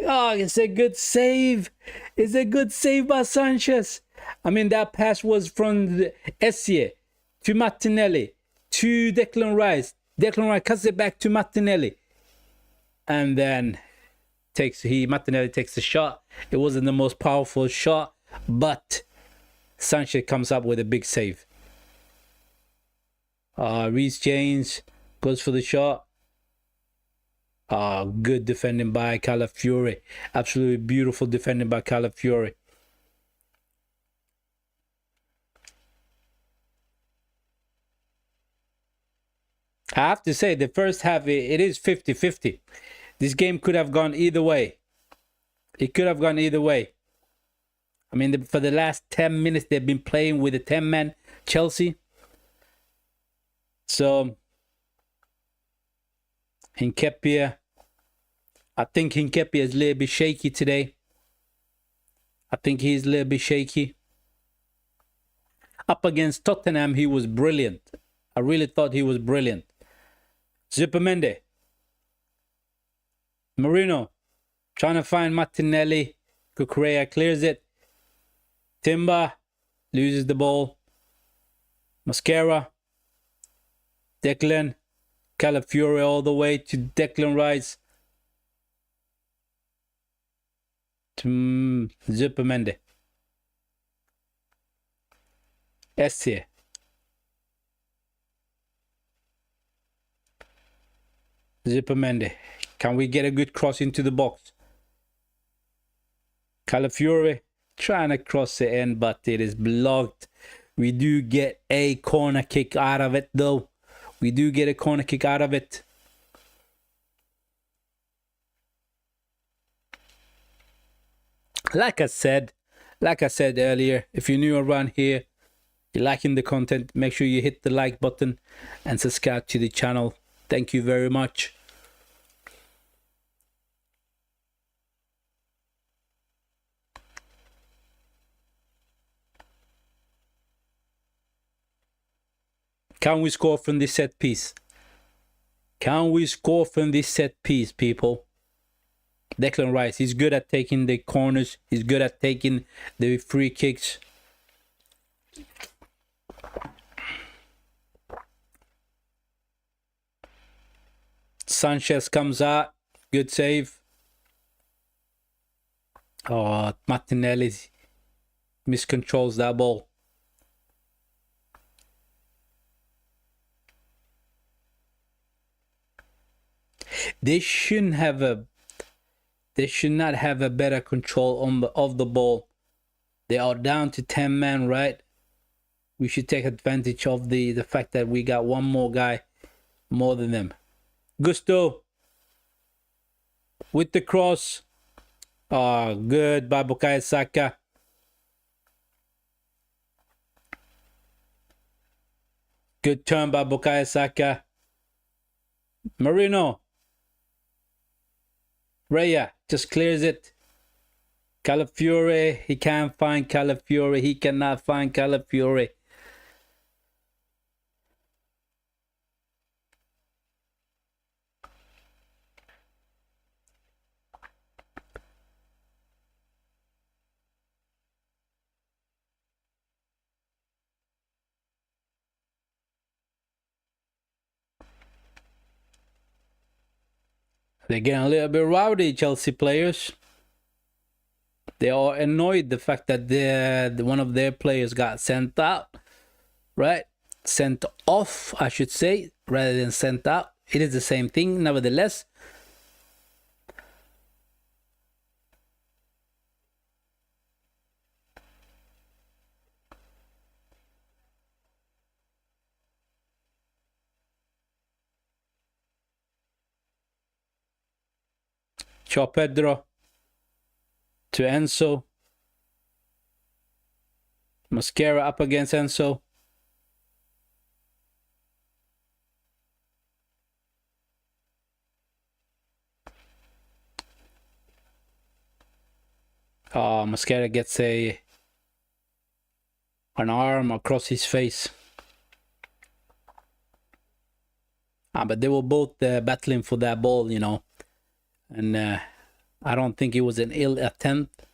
Oh, it's a good save. It's a good save by Sanchez. I mean, that pass was from Essie to Martinelli to Declan Rice. Declan Rice cuts it back to Martinelli. And then Martinelli takes the shot. It wasn't the most powerful shot, but Sanchez comes up with a big save. Reece James goes for the shot. Good defending by Calafiore. Absolutely beautiful defending by Calafiore. I have to say, the first half, it is 50-50. This game could have gone either way. It could have gone either way. I mean, for the last 10 minutes, they've been playing with a 10-man Chelsea. So, Hincapié. I think Hincapié is a little bit shaky today. I think he's a little bit shaky. Up against Tottenham, he was brilliant. I really thought he was brilliant. Zubimendi. Marino. Trying to find Martinelli. Cucurella clears it. Timber. Loses the ball. Mascara. Declan. Calafiore all the way to Declan Rice. Zubimendi. Essie. Zubimendi. Can we get a good cross into the box? Calafiore trying to cross it in, but it is blocked. We do get a corner kick out of it, though. We do get a corner kick out of it. Like I said earlier, if you're new around here, you're liking the content, make sure you hit the like button and subscribe to the channel. Thank you very much. Can we score from this set piece? Can we score from this set piece, people? Declan Rice, he's good at taking the corners. He's good at taking the free kicks. Sanchez comes out. Good save. Oh, Martinelli miscontrols that ball. They should not have a better control of the ball. They are down to 10 men, right? We should take advantage of the fact that we got one more guy more than them. Gusto with the cross. Oh, good by Bukayo Saka. Good turn by Bukayo Saka. Marino. Raya just clears it. Calafiore, he can't find Calafiore. He cannot find Calafiore. They're getting a little bit rowdy, Chelsea players. They are annoyed the fact that one of their players got sent out, right? Sent off, I should say, rather than sent out. It is the same thing, nevertheless. Joao Pedro to Enzo. Mosquera up against Enzo. Mosquera gets an arm across his face. But they were both battling for that ball, you know. And I don't think it was an ill attempt.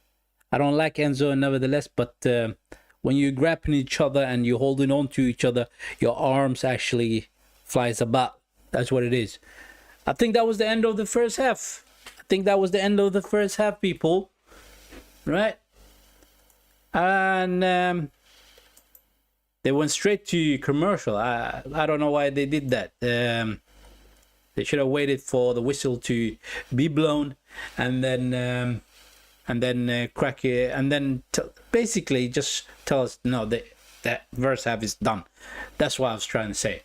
I don't like Enzo nevertheless, but when you're grabbing each other and you're holding on to each other, your arms actually flies about. That's what it is. I think that was the end of the first half. People. Right? And they went straight to commercial. I don't know why they did that. They should have waited for the whistle to be blown and then crack it, and then basically just tell us no, that first half is done. That's what I was trying to say.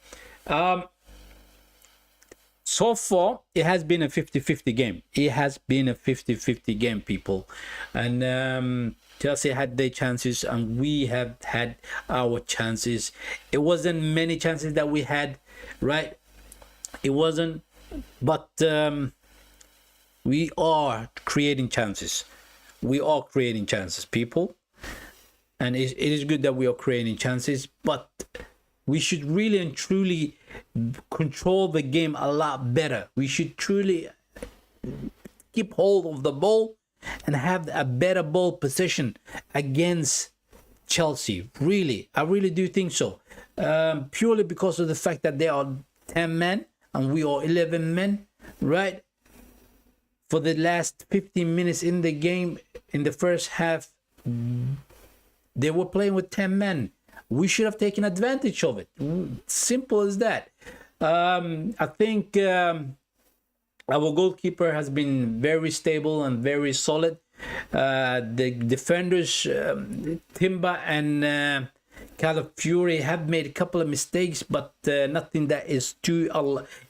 So far, it has been a 50-50 game. It has been a 50-50 game, people. And Chelsea had their chances and we have had our chances. It wasn't many chances that we had, right? It wasn't, but we are creating chances. We are creating chances, people. And it is good that we are creating chances, but we should really and truly control the game a lot better. We should truly keep hold of the ball and have a better ball position against Chelsea. Really, I really do think so. Purely because of the fact that they are 10 men and we are 11 men, right? For the last 15 minutes in the game, in the first half, they were playing with 10 men. We should have taken advantage of it. Simple as that. I think our goalkeeper has been very stable and very solid. The defenders, Timber and Calafiori, have made a couple of mistakes, but nothing that is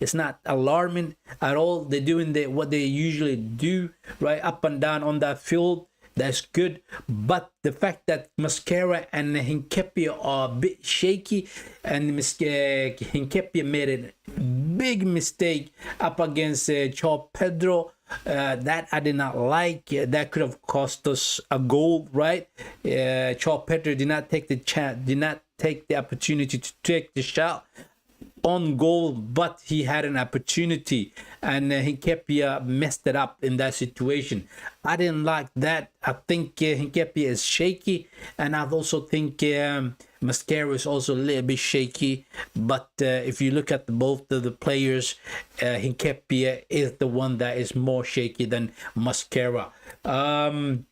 it's not alarming at all. They're doing what they usually do, right, up and down on that field. That's good, but the fact that Mosquera and Hincapié are a bit shaky, and Hincapié made a big mistake up against Joao Pedro, that I did not like. That could have cost us a goal, right? Joao Pedro did not take the chance, did not take the opportunity to take the shot on goal, but he had an opportunity and Hincapié messed it up in that situation. I didn't like that. I think Hincapié is shaky, and I also think Mosquera is also a little bit shaky. But if you look at both of the players, Hincapié is the one that is more shaky than Mosquera. In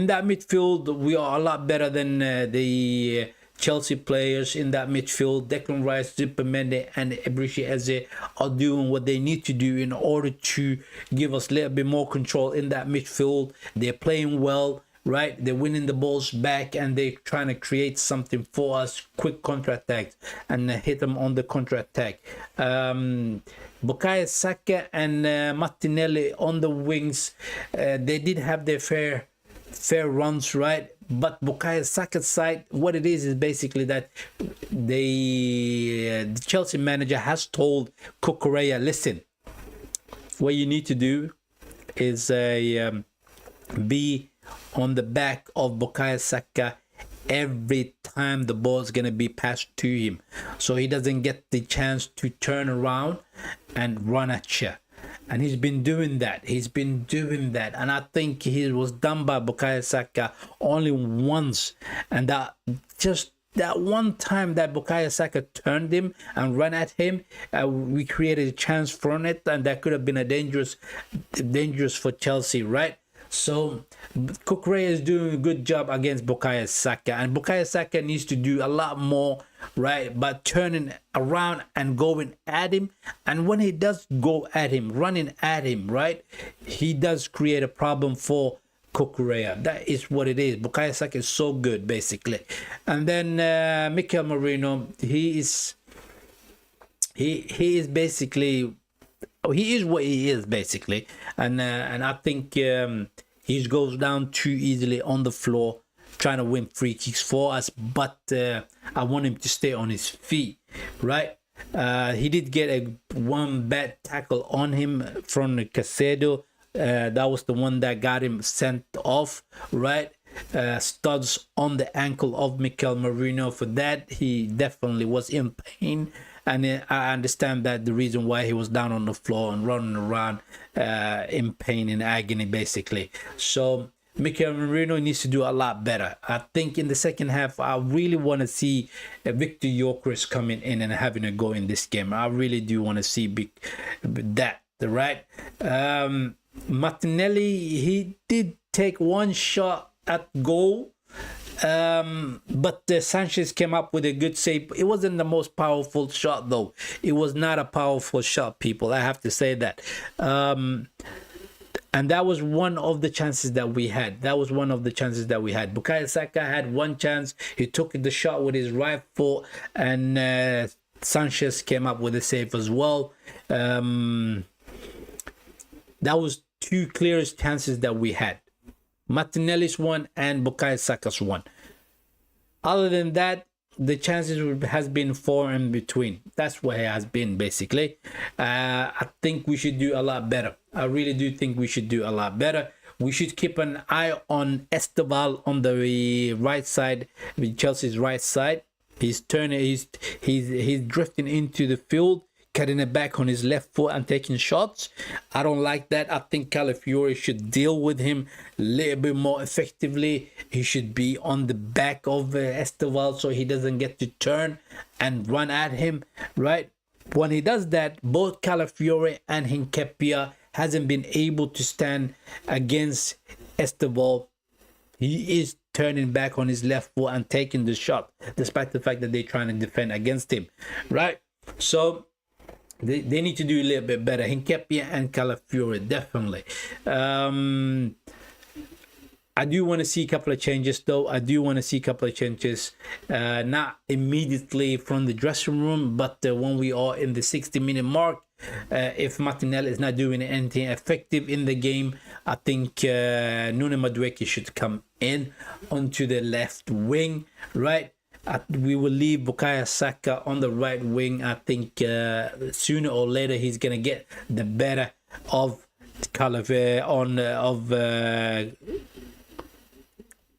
that midfield, we are a lot better than the Chelsea players in that midfield. Declan Rice, Zubimendi and Eberechi Eze are doing what they need to do in order to give us a little bit more control in that midfield. They're playing well, right? They're winning the balls back and they're trying to create something for us, quick counter-attacks, and hit them on the counter-attack. Bukayo Saka and Martinelli on the wings, they did have their fair runs, right? But Bukayo Saka's side, what it is basically that the Chelsea manager has told Cucurella, listen, what you need to do is be on the back of Bukayo Saka every time the ball is going to be passed to him, so he doesn't get the chance to turn around and run at you. And he's been doing that. And I think he was done by Bukayo Saka only once. And that one time that Bukayo Saka turned him and ran at him, we created a chance from it, and that could have been a dangerous for Chelsea, right? So Cucurella is doing a good job against Bukayo Saka, and Bukayo Saka needs to do a lot more, right, but turning around and going at him. And when he does go at him, running at him, right, he does create a problem for Cucurella. That is what it is. Bukayo Saka is so good, basically. And then Mikel Merino, he is basically he is what he is basically, and I think he goes down too easily on the floor trying to win free kicks for us. But I want him to stay on his feet, right? He did get one bad tackle on him from Casado. That was the one that got him sent off, right? Studs on the ankle of Mikel Merino. For that, he definitely was in pain, and I understand that the reason why he was down on the floor and running around in pain and agony basically. So Mikel Merino needs to do a lot better. I think in the second half, I really want to see Victor Gyökeres coming in and having a go in this game. I really do want to see that, right? Martinelli, he did take one shot at goal, but Sanchez came up with a good save. It wasn't the most powerful shot though. It was not a powerful shot, people. I have to say that. And that was one of the chances that we had. Bukayo Saka had one chance. He took the shot with his right foot, and Sanchez came up with a save as well. That was two clearest chances that we had. Martinelli's one and Bukayo Saka's one. Other than that, the chances has been far in between. That's what it has been basically. I think we should do a lot better. I really do think we should do a lot better. We should keep an eye on Esteval on the right side, Chelsea's right side. He's turning, he's drifting into the field, cutting it back on his left foot and taking shots. I don't like that. I think Calafiori should deal with him a little bit more effectively. He should be on the back of Esteval so he doesn't get to turn and run at him, right? When he does that, both Calafiori and Hincapié hasn't been able to stand against Esteval. He is turning back on his left foot and taking the shot, despite the fact that they're trying to defend against him, right? So they need to do a little bit better. Hincapié and Calafiori, definitely. I do want to see a couple of changes, though. Not immediately from the dressing room, but when we are in the 60-minute mark. If Martinelli is not doing anything effective in the game, I think Nuno Madueke should come in onto the left wing, right? We will leave Bukayo Saka on the right wing. I think sooner or later he's gonna get the better of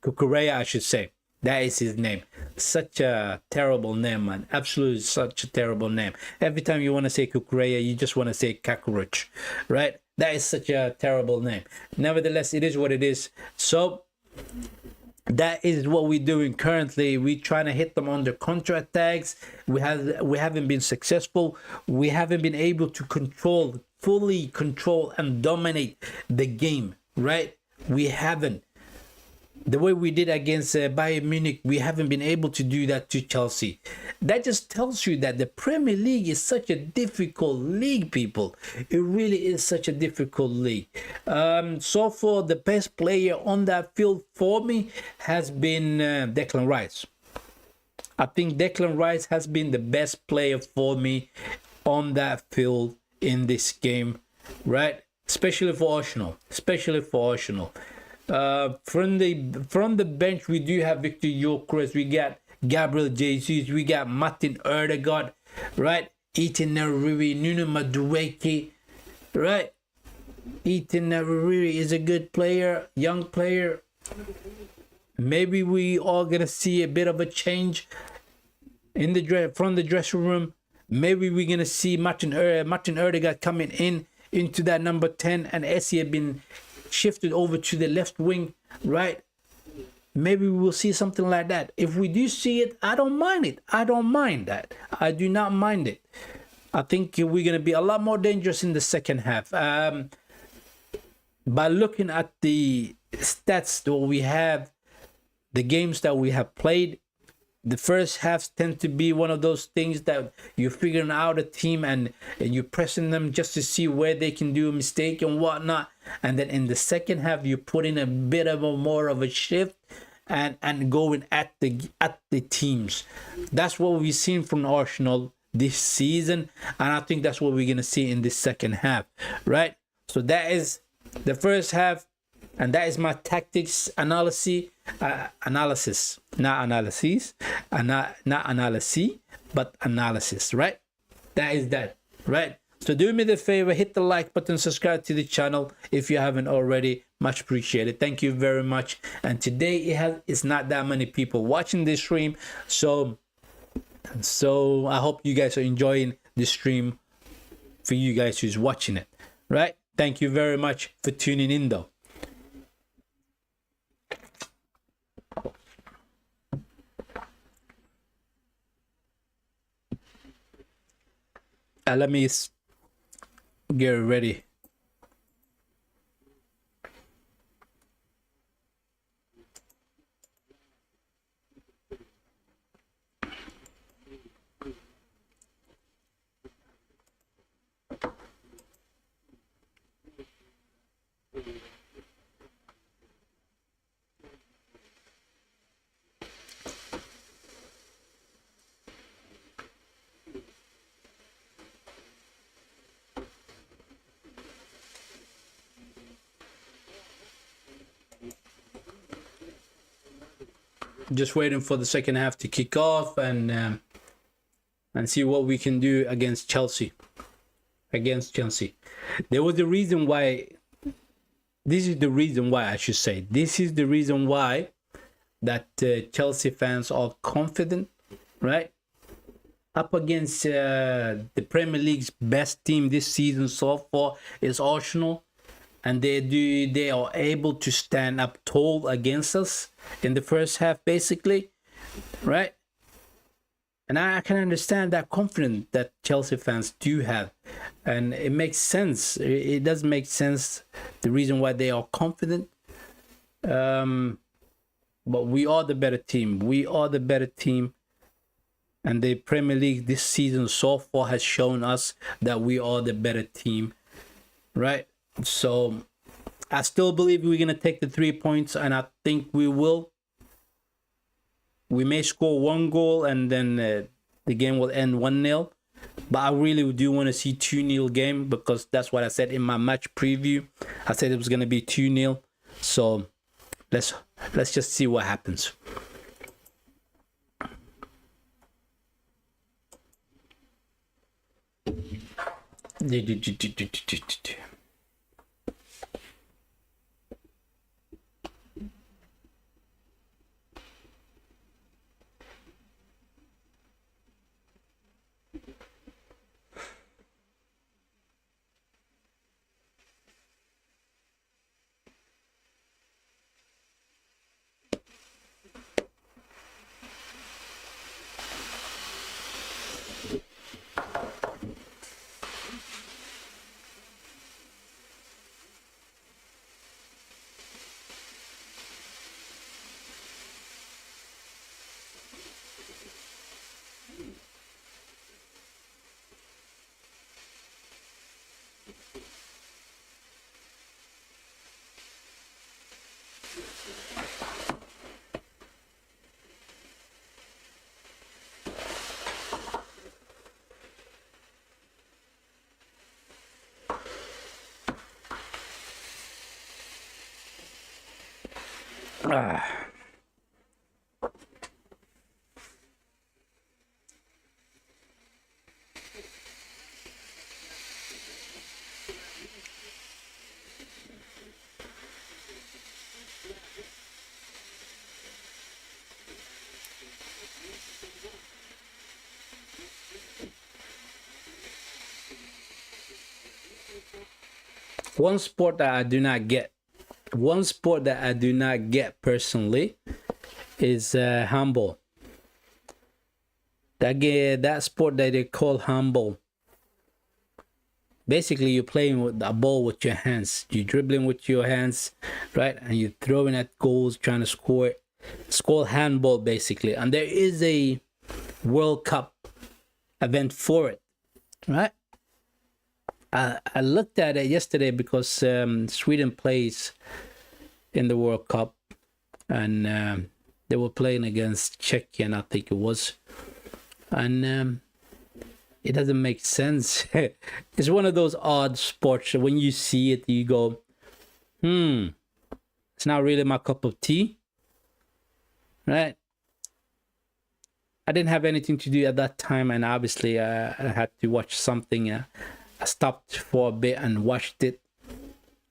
Cucurella, I should say. That is his name. Such a terrible name, man. Absolutely such a terrible name. Every time you want to say Cucurella, you just want to say cockroach, right? That is such a terrible name. Nevertheless, it is what it is. So that is what we're doing currently. We're trying to hit them on their counter attacks. We haven't been successful. We haven't been able to fully control and dominate the game, right? We haven't. The way we did against Bayern Munich, we haven't been able to do that to Chelsea. That just tells you that the Premier League is such a difficult league, people. It really is such a difficult league. So far, the best player on that field for me has been Declan Rice. I think Declan Rice has been the best player for me on that field in this game, right? Especially for Arsenal. From the bench, we do have Victor Gyökeres, we got Gabriel Jesus, we got Martin Odegaard, right? Ethan Nwariri, Nuno Madueke, right? Ethan Nwariri is a good player, young player. Maybe we are gonna see a bit of a change in from the dressing room. Maybe we're gonna see Martin Odegaard coming into that number 10, and Essie have been shifted over to the left wing, right? Maybe we will see something like that. If we do see it, I don't mind it. I don't mind that. I do not mind it. I think we're going to be a lot more dangerous in the second half. By looking at the stats that we have, the games that we have played, the first halves tend to be one of those things that you're figuring out a team and you're pressing them just to see where they can do a mistake and whatnot. And then in the second half, you put in a bit of more of a shift and going at the teams. That's what we've seen from Arsenal this season, and I think that's what we're gonna see in this second half, right? So that is the first half, and that is my tactics analysis, not analysis, not analysis, but analysis, right? That is that, right? So do me the favor, hit the like button, subscribe to the channel if you haven't already. Much appreciated. Thank you very much. And today it's not that many people watching this stream, so I hope you guys are enjoying the stream. For you guys who's watching it, right? Thank you very much for tuning in, though. Let me get ready. Just waiting for the second half to kick off and see what we can do against Chelsea. There was the reason why. This is the reason why, I should say. This is the reason why that Chelsea fans are confident, right? Up against the Premier League's best team this season so far is Arsenal. And they are able to stand up tall against us in the first half, basically, right? And I can understand that confidence that Chelsea fans do have, and it makes sense. It does make sense, the reason why they are confident. But we are the better team. And the Premier League this season so far has shown us that we are the better team, right? So I still believe we're going to take the 3 points, and I think we will. We may score one goal and then the game will end 1-0. But I really do want to see 2-0 game, because that's what I said in my match preview. I said it was going to be 2-0. So let's just see what happens. One sport that I do not get personally is handball. That sport that they call handball. Basically, you're playing with a ball with your hands. You're dribbling with your hands, right? And you're throwing at goals, trying to score it. It's called handball, basically. And there is a World Cup event for it, right? I looked at it yesterday because Sweden plays in the World Cup, and they were playing against Czechia, I think it was. And It doesn't make sense. It's one of those odd sports. When you see it, you go, it's not really my cup of tea. Right? I didn't have anything to do at that time, and obviously I had to watch something. I stopped for a bit and watched it.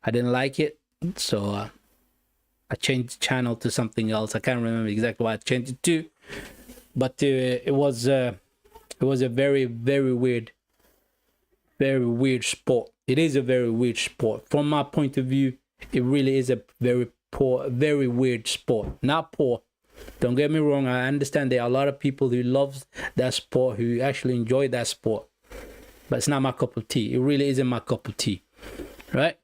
I didn't like it, so I changed the channel to something else. I can't remember exactly what I changed it to, but it was a very, very weird sport. It is a very weird sport. From my point of view, it really is a very weird sport. Not poor. Don't get me wrong. I understand there are a lot of people who love that sport, who actually enjoy that sport, but it's not my cup of tea. It really isn't my cup of tea, right?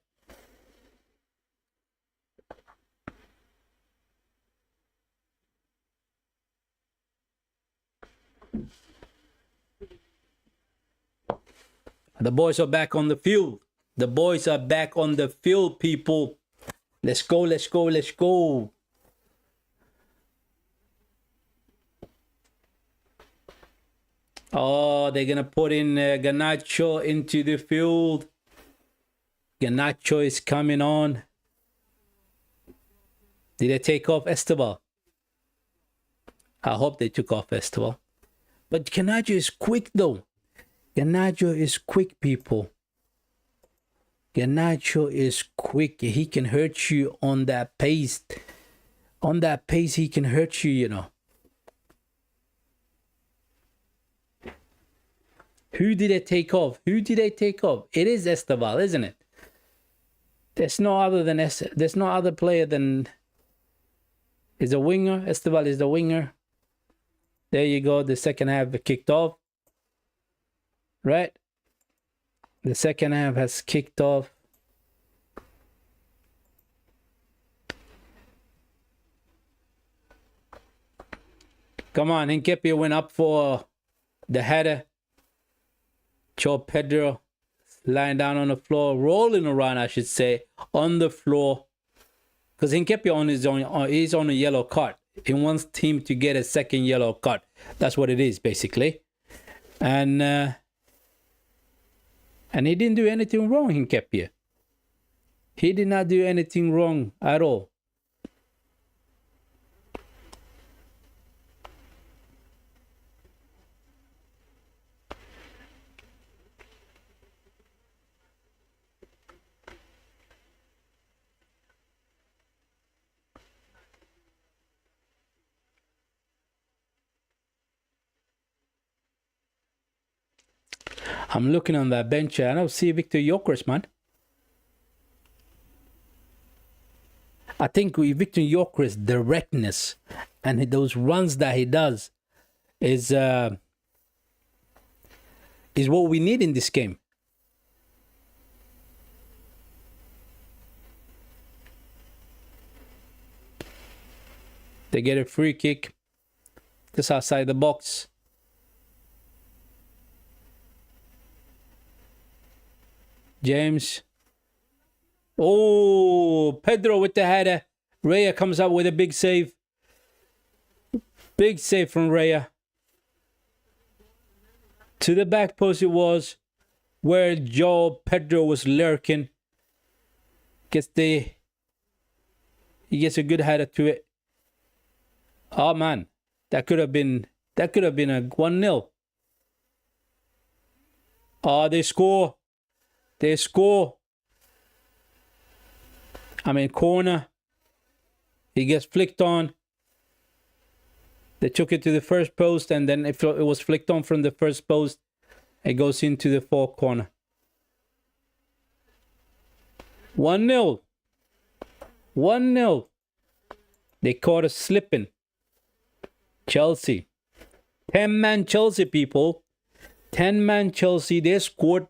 The boys are back on the field. The boys are back on the field, people. Let's go, let's go, let's go. Oh, they're going to put in Garnacho into the field. Garnacho is coming on. Did they take off Esteban? I hope they took off Esteban. But Garnacho is quick, though. Garnacho is quick, people. Garnacho is quick. He can hurt you on that pace. On that pace, he can hurt you, you know. Who did they take off? Who did they take off? It is Esteban, isn't it? There's no other than there's no other player than is a winger. Esteban is the winger. There you go. The second half kicked off. Right? The second half has kicked off. Come on, Hincapié went up for the header. Joe Pedro lying down on the floor, rolling around, I should say, on the floor. Because Hincapié on his own, he's on a yellow card. He wants team to get a second yellow card. That's what it is, basically. And he didn't do anything wrong, Hincapié. He did not do anything wrong at all. I'm looking on that bench. I don't see Victor Gyökeres, man. I think with Victor Gyökeres, directness and those runs that he does is what we need in this game. They get a free kick just outside the box. James. Oh, Pedro with the header. Raya comes up with a big save. Big save from Raya. To the back post it was, where Joe Pedro was lurking. He gets a good header to it. Oh man, that could have been a 1-0. Oh, they score. They score. I mean, corner. He gets flicked on. They took it to the first post, and then it was flicked on from the first post. It goes into the far corner. 1-0. 1-0. They caught us slipping. Chelsea. 10-man Chelsea, people. 10-man Chelsea. They scored.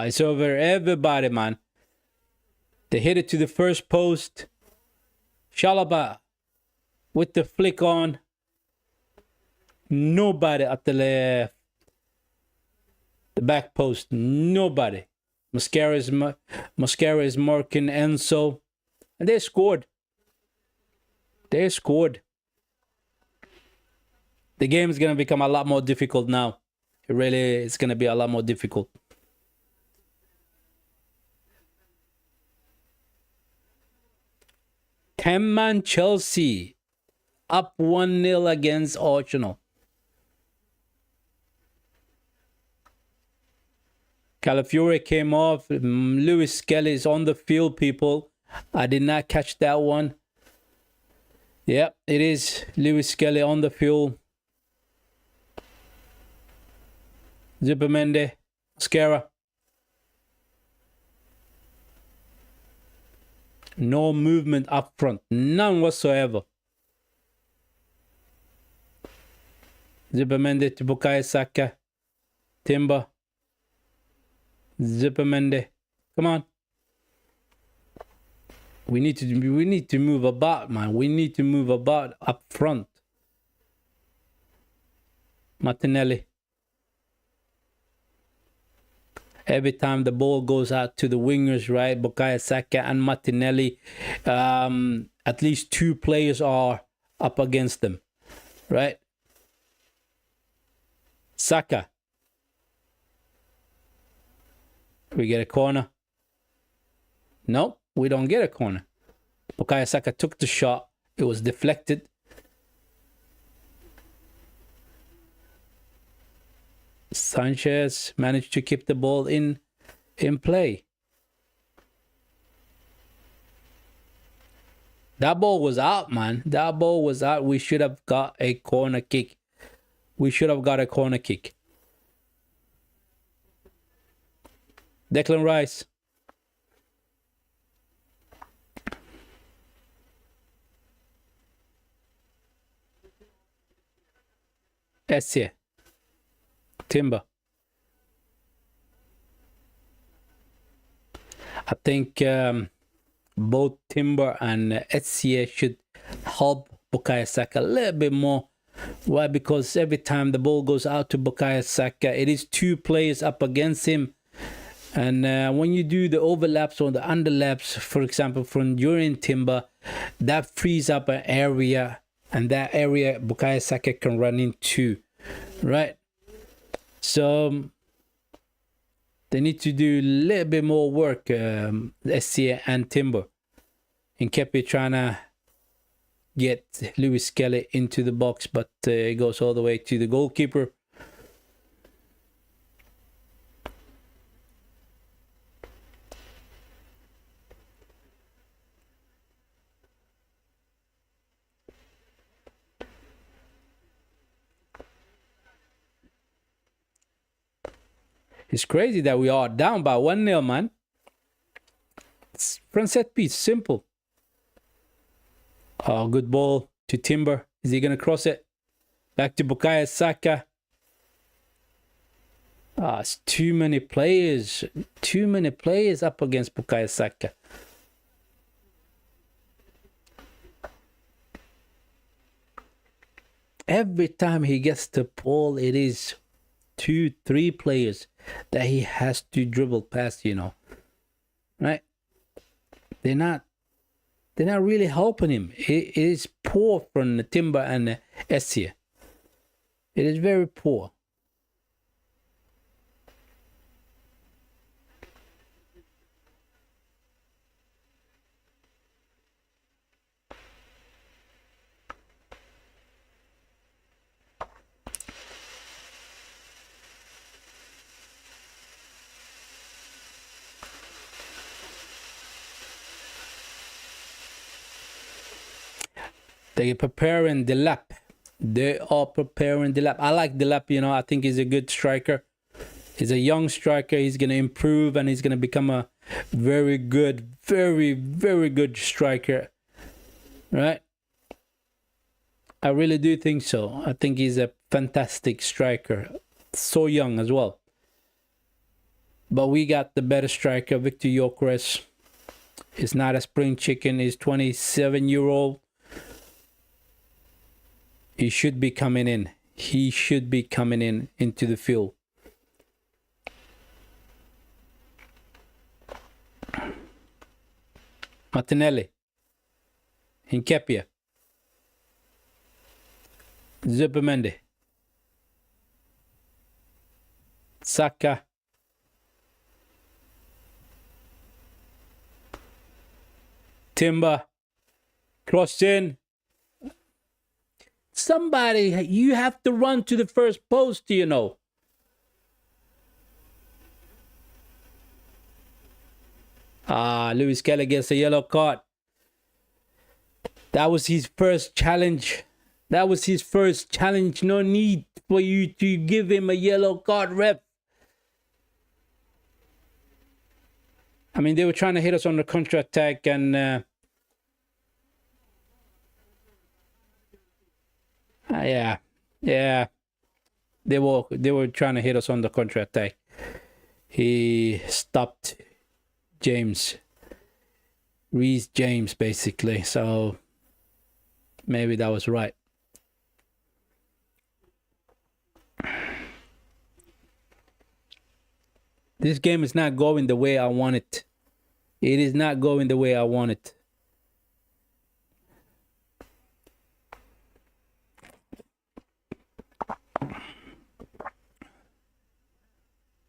It's over everybody, man. They hit it to the first post. Chalobah with the flick on. Nobody at the left. The back post. Nobody. Mascara is marking Enzo, and they scored. They scored. The game is gonna become a lot more difficult now. It really is gonna be a lot more difficult. Ten-man Chelsea up 1-0 against Arsenal. Calafiore came off. Lewis Skelly is on the field, people. I did not catch that one. Yep, it is Lewis Skelly on the field. Zubimendi, Mascara. No movement up front. None whatsoever. Zubimendi to Bukayo Saka. Timber. Zubimendi. Come on. We need to move about, man. We need to move about up front. Martinelli. Every time the ball goes out to the wingers, right? Bukayo Saka and Martinelli, at least two players are up against them, right? Saka. We get a corner. No, we don't get a corner. Bukayo Saka took the shot. It was deflected. Sanchez managed to keep the ball in play. That ball was out, man. That ball was out. We should have got a corner kick. We should have got a corner kick. Declan Rice. Essie. Timber. I think both Timber and Etsy should help Bukayo Saka a little bit more. Why? Because every time the ball goes out to Bukayo Saka, it is two players up against him. And when you do the overlaps or the underlaps, for example, from during Timber, that frees up an area, and that area Bukayo Saka can run into, right? So they need to do a little bit more work, SC and Timber, and Kepi trying to get Lewis Skelly into the box, but it goes all the way to the goalkeeper. It's crazy that we are down by 1-0, man. It's front set piece, simple. Oh, good ball to Timber. Is he going to cross it? Back to Bukayo Saka. Ah, it's too many players. Too many players up against Bukayo Saka. Every time he gets the ball, it is 2-3 players that he has to dribble past, you know, right? They're not really helping him. It is poor from Timber and Essia. It is very poor. They're preparing the lap. They are preparing the lap. I like the lap, you know. I think he's a good striker. He's a young striker. He's going to improve and he's going to become a very good, very, very good striker. Right? I really do think so. I think he's a fantastic striker. So young as well. But we got the better striker, Victor Gyökeres. He's not a spring chicken. He's 27-year-old. He should be coming in. He should be coming into the field. Martinelli. Hincapié. Zubimendi. Saka. Timber. Crossed in. Somebody, you have to run to the first post, you know. Lewis Kelly gets a yellow card. That was his first challenge. That was his first challenge. No need for you to give him a yellow card, ref. I mean, they were trying to hit us on the counter-attack and... yeah. They were trying to hit us on the counter-attack. He stopped Reece James, basically. So maybe that was right. This game is not going the way I want it. It is not going the way I want it.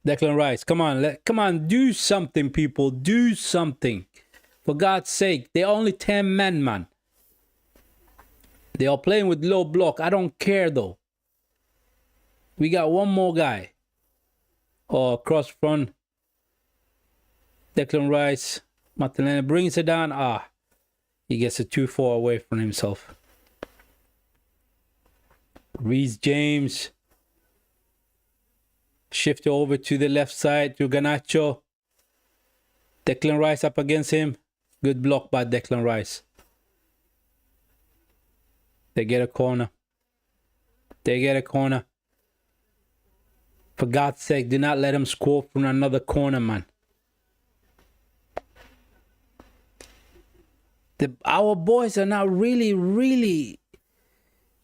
Declan Rice, come on, do something, people. Do something. For God's sake, they're only 10 men, man. They are playing with low block. I don't care, though. We got one more guy. Oh, cross front. Declan Rice. Martinelli brings it down. He gets it too far away from himself. Reece James. Shift over to the left side to Garnacho. Declan Rice up against him. Good block by Declan Rice. They get a corner. For God's sake, do not let him score from another corner, man. Our boys are not really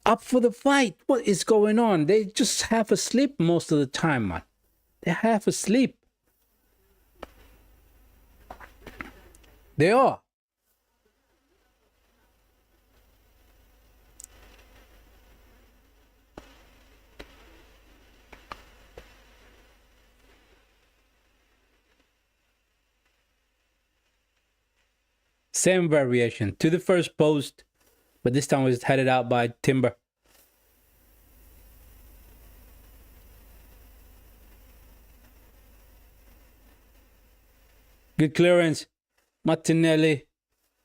up for the fight. What is going on? They just half asleep most of the time, man. They're half asleep. They are. Same variation to the first post, but this time it was headed out by Timber. Good clearance. Martinelli.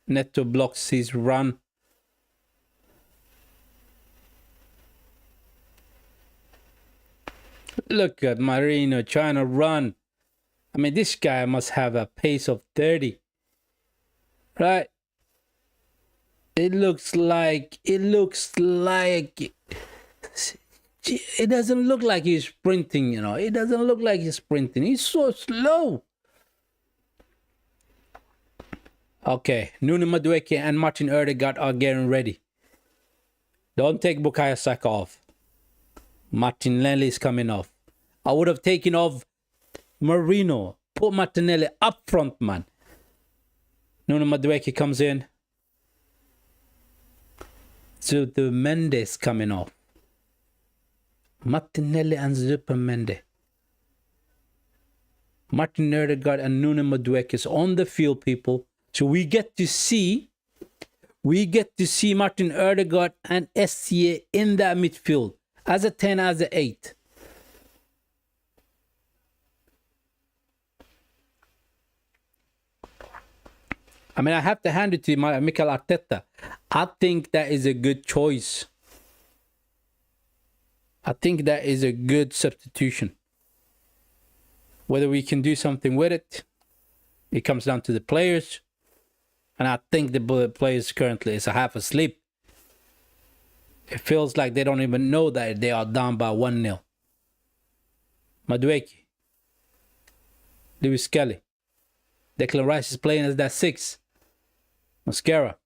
Neto blocks his run. Look at Marino trying to run. I mean, this guy must have a pace of 30. Right? It doesn't look like he's sprinting, you know. It doesn't look like he's sprinting. He's so slow. Okay, Nuno Madueke and Martin Odegaard are getting ready. Don't take Bukayo Saka off. Martinelli is coming off. I would have taken off Marino. Put Martinelli up front, man. Nuno Madueke comes in. So the Mendes coming off. Martinelli and Zubimendi. Martin Odegaard and Nuno Madueke is on the field, people. So we get to see Martin Odegaard and SCA in that midfield as a 10, as a 8. I mean, I have to hand it to Mikel Arteta. I think that is a good choice. I think that is a good substitution. Whether we can do something with it, it comes down to the players. And I think the players currently is half asleep. It feels like they don't even know that they are down by 1-0. Madueke. Lewis Kelly. Declan Rice is playing as that 6. Mascara.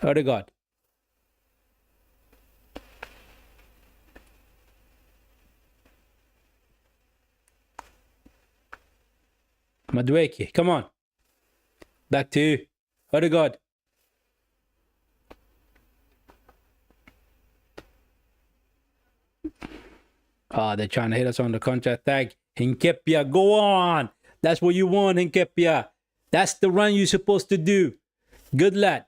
Odegaard. Madueke, come on. Back to you. Odegaard. They're trying to hit us on the counter attack. Hinkepia, go on. That's what you want, Hinkepia. That's the run you're supposed to do. Good lad.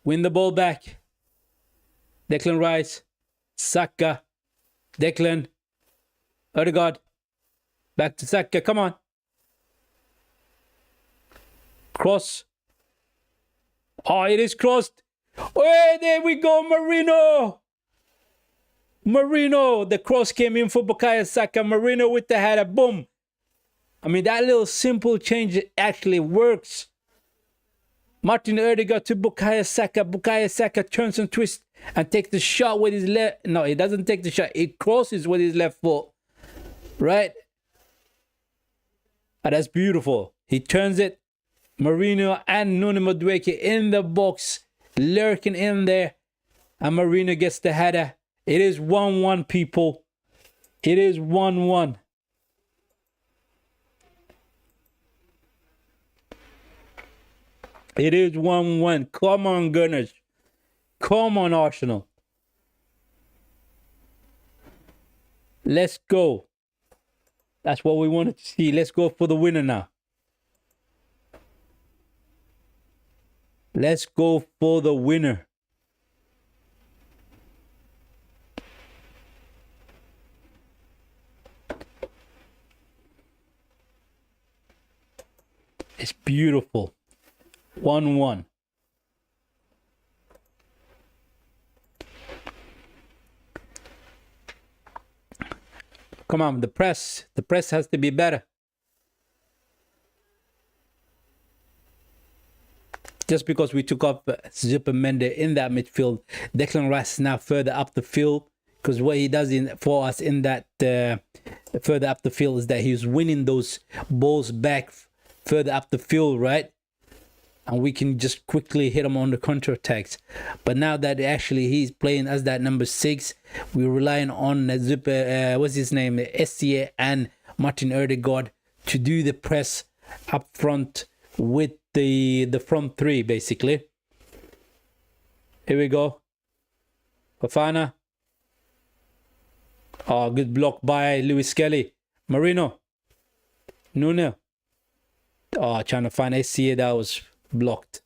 Win the ball back. Declan Rice. Saka. Declan. Odegaard. Back to Saka. Come on. Cross. Oh, it is crossed. Oh, there we go, Marino. Marino. The cross came in for Bukayo Saka. Marino with the header. Boom. I mean, that little simple change actually works. Martin Odegaard to Bukayo Saka. Bukayo Saka turns and twists and takes the shot with his left. No, he doesn't take the shot. He crosses with his left foot. Right? That's beautiful. He turns it. Marino and Nuno Madueke in the box, lurking in there. And Marino gets the header. It is 1-1, people. It is 1-1. It is 1-1. Come on, Gunners. Come on, Arsenal. Let's go. That's what we wanted to see. Let's go for the winner now. Let's go for the winner. It's beautiful. 1-1. Come on, the press. The press has to be better. Just because we took off Zupermende in that midfield, Declan Rice is now further up the field. Because what he does for us in that further up the field is that he's winning those balls back further up the field, right? And we can just quickly hit him on the counter attacks. But now that actually he's playing as that number 6, we're relying on what's his name, SCA and Martin Odegaard to do the press up front with the front 3, basically. Here we go. Fofana. Oh, good block by Lewis Kelly. Marino. Nuno. Oh, trying to find SCA. That was blocked.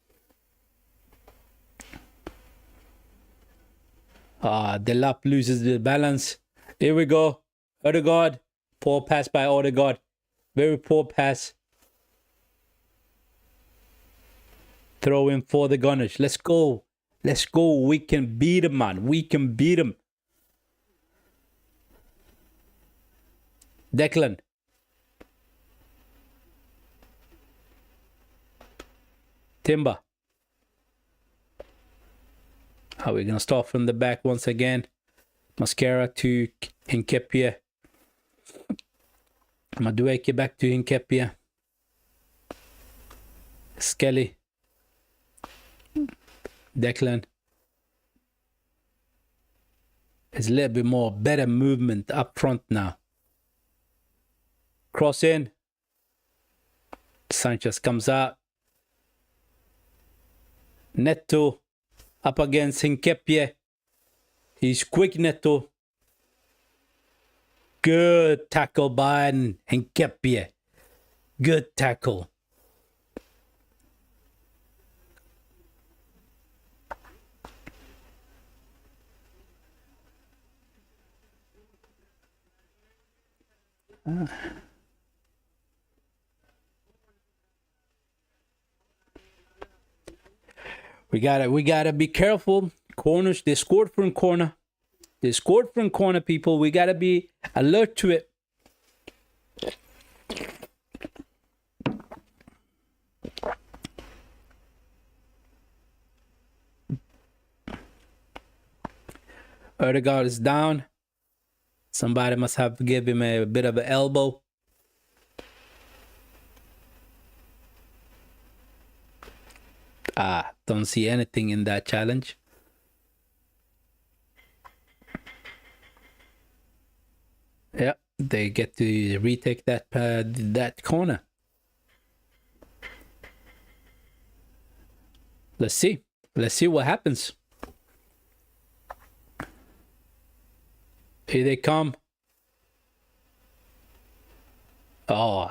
Delap loses the balance. Here we go. Odegaard. Poor pass by Odegaard. Very poor pass. Throw in for the Gunners. Let's go. Let's go. We can beat him, man. We can beat him. Declan. Timber. We're going to start from the back once again. Mascara to Hinkepia. Madueke back to Hinkepia. Skelly. Declan. There's a little bit more better movement up front now. Cross in. Sanchez comes out. Neto up against Hinkepia. He's quick, Neto. Good tackle by Hinkepia. Good tackle. We gotta be careful. Corners, they scored from corner. They scored from corner, people. We gotta be alert to it. Odegaard is down. Somebody must have given him a bit of an elbow. Don't see anything in that challenge. Yeah, they get to retake that corner. Let's see. Let's see what happens. Here they come. Oh,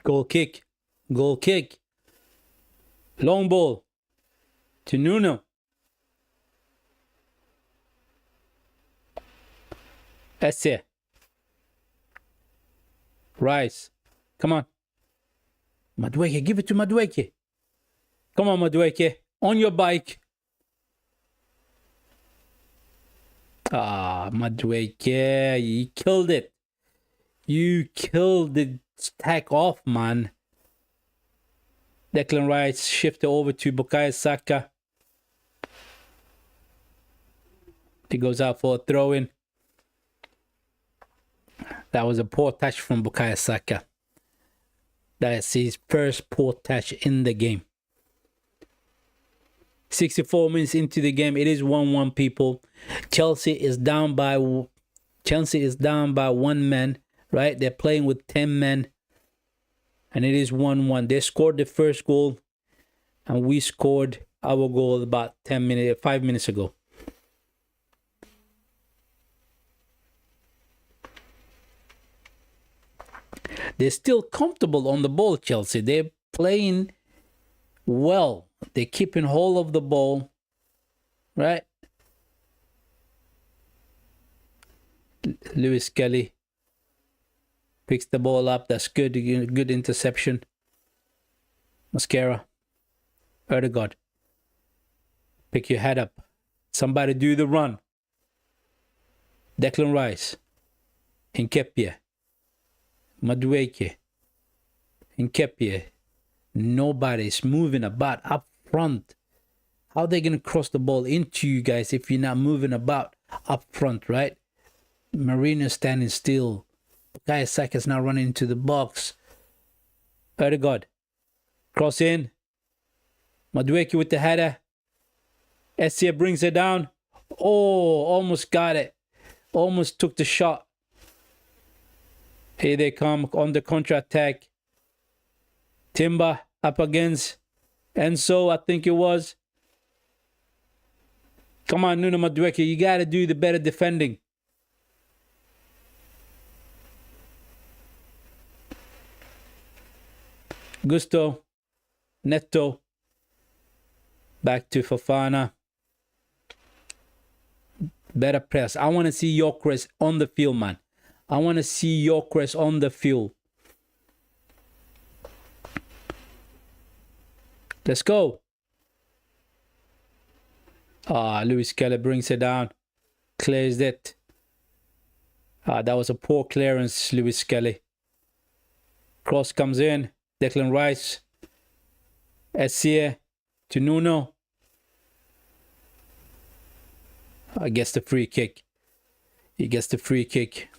goal kick. Goal kick. Long ball to Nuno. Esse. Rice. Come on. Madueke, give it to Madueke. Come on, Madueke. On your bike. Ah, Madueke. You killed it. You killed the stack off, man. Declan Rice shifted over to Bukayo Saka. He goes out for a throw-in. That was a poor touch from Bukayo Saka. That's his first poor touch in the game. 64 minutes into the game. It is 1-1, people. Chelsea is down by 1 man, right? They're playing with 10 men. And it is 1-1. They scored the first goal. And we scored our goal about 5 minutes ago. They're still comfortable on the ball, Chelsea. They're playing well. They're keeping hold of the ball, right? Lewis Kelly picks the ball up. That's good. Good interception. Mascara. Erdegaard. Pick your head up. Somebody do the run. Declan Rice. Nketiah. Madueke. Nketiah. Nobody's moving about up front. How are they going to cross the ball into you guys if you're not moving about up front, right? Marino standing still. Bukayo Saka's now running into the box. Erdegaard. Cross in. Madueke with the header. Esse brings it down. Oh, almost got it. Almost took the shot. Here they come on the counter-attack. Timber up against Enzo, I think it was. Come on, Nuno Madueke. You got to do the better defending. Gusto. Neto. Back to Fofana. Better press. I want to see Gyökeres on the field, man. I want to see Gyökeres on the field. Let's go. Lewis Kelly brings it down. Clears it. That was a poor clearance, Lewis Kelly. Cross comes in. Declan Rice. Esse to Nuno. Gets the free kick. He gets the free kick.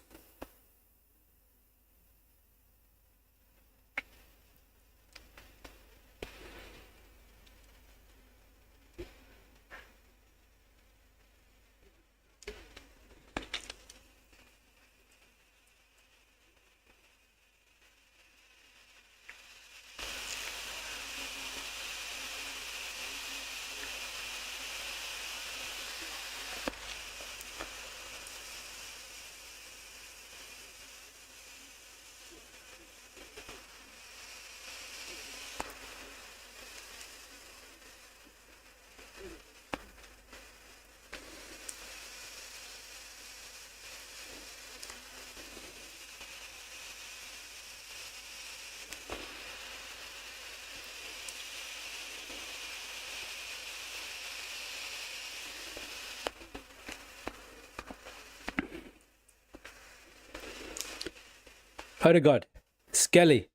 Erdegaard. Skelly.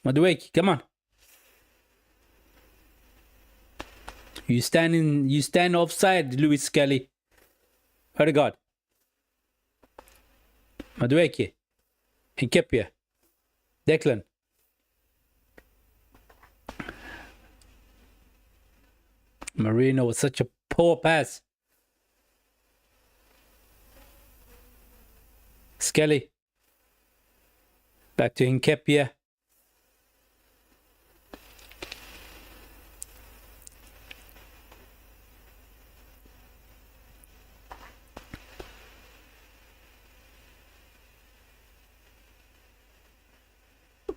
Madueke, come on. You stand offside, Lewis Skelly. Erdegaard. Madueke. Nketiah. Declan. Marino with such a poor pass. Skelly. Back to Nketiah.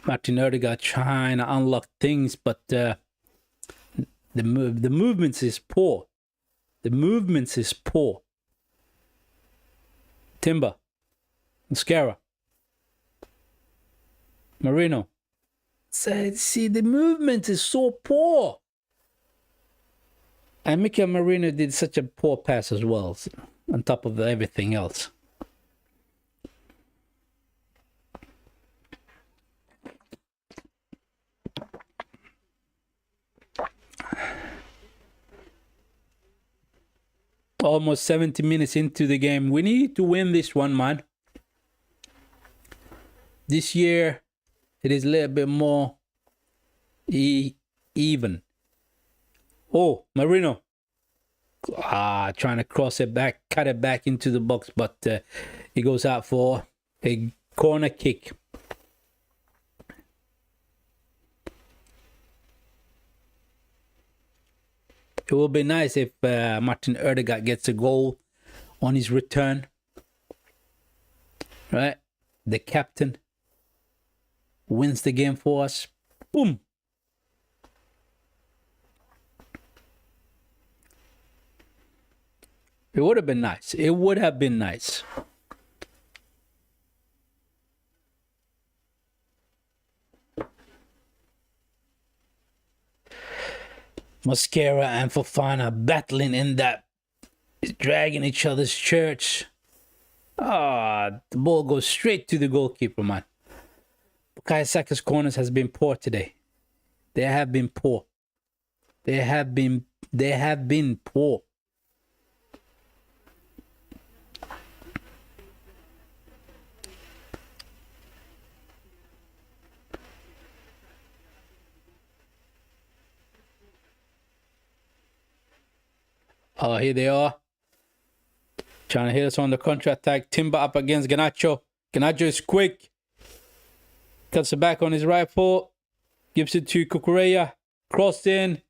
Martin Odegaard trying to unlock things, but the movements is poor. The movements is poor. Timber, Mascara, Marino. So, see, the movement is so poor. And Mikel Marino did such a poor pass as well, on top of everything else. Almost 70 minutes into the game. We need to win this one, man. This year, it is a little bit more even. Oh, Marino. Trying to cross it back, cut it back into the box, but it goes out for a corner kick. It will be nice if Martin Odegaard gets a goal on his return. Right? The captain wins the game for us. Boom. It would have been nice. It would have been nice. Mascara and Fofana battling in that, dragging each other's shirts. The ball goes straight to the goalkeeper, man. Bukayo Saka's corners has been poor today. They have been poor. They have been poor. Oh, here they are. Trying to hit us on the counter-attack. Timber up against Garnacho. Garnacho is quick. Cuts it back on his right foot. Gives it to Cucurella. Crossed in.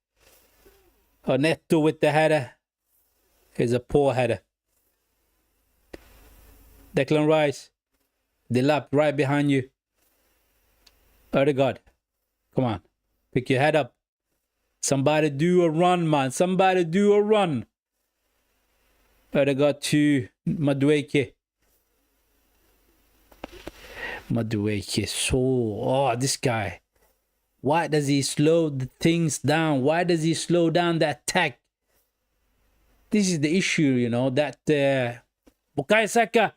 Oh, Neto with the header. It's a poor header. Declan Rice. Delap right behind you. Odegaard. Come on. Pick your head up. Somebody do a run, man. Somebody do a run. Odegaard to Madueke. This guy. Why does he slow the things down? Why does he slow down the attack? This is the issue, you know, that Bukayo Saka.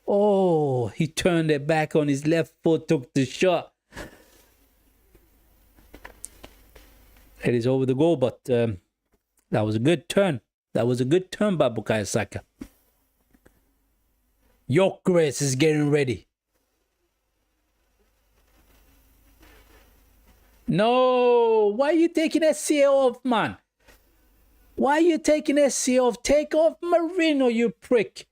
Oh, he turned it back on his left foot, took the shot. It is over the goal, but that was a good turn. That was a good turn by Bukayo Saka. Gyökeres is getting ready. No, why are you taking SCA off, man? Why are you taking SCA off? Take off Marino, you prick.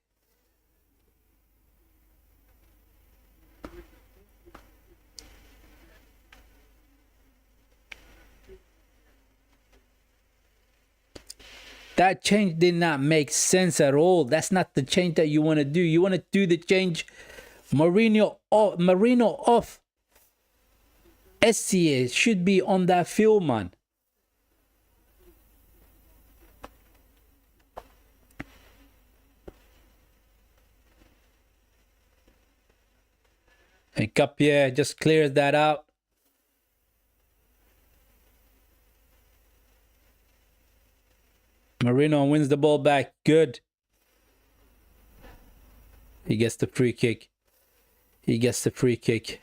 That change did not make sense at all. That's not the change that you want to do. You want to do the change. Marino off. SCA should be on that field, man. And Capierre just clears that out. Marino wins the ball back. Good. He gets the free kick. He gets the free kick.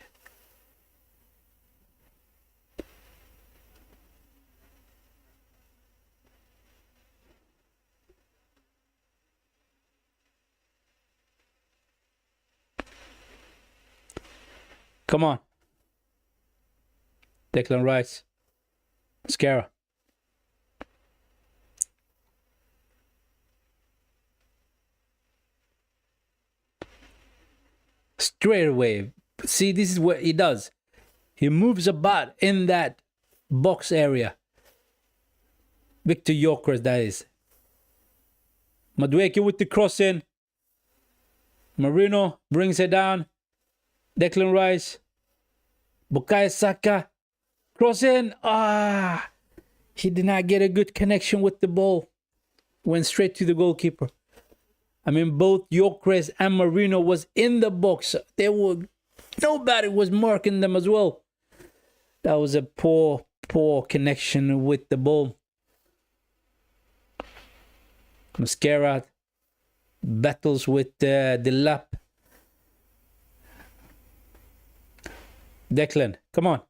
Come on. Declan Rice. Mascara. Straight away. See, this is what he does. He moves about in that box area. Victor Gyökeres, that is. Madueke with the cross in. Marino brings it down. Declan Rice. Bukayo Saka. Cross in. Ah. He did not get a good connection with the ball. Went straight to the goalkeeper. I mean, both Gyökeres and Marino was in the box. Nobody was marking them as well. That was a poor connection with the ball. Mascara battles with the lap. Declan, come on.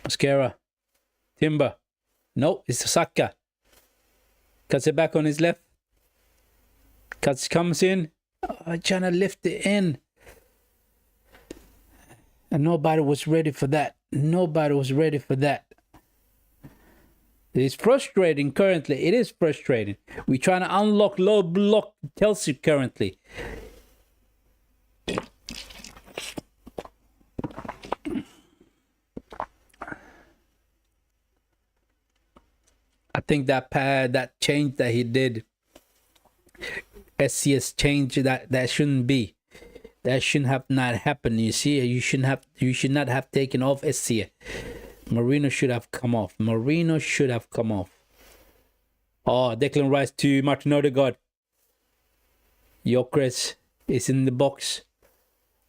Mascara. Timber. No, it's Saka. Cuts it back on his left. Comes in. Trying to lift it in. And nobody was ready for that. Nobody was ready for that. It's frustrating currently. It is frustrating. We're trying to unlock low block Chelsea currently. I think that change that he did, SCS change, that shouldn't be. That shouldn't have not happened. You see, you should not have taken off SCS. Marino should have come off. Marino should have come off. Oh, Declan Rice to Martin Odegaard. Gyökeres is in the box.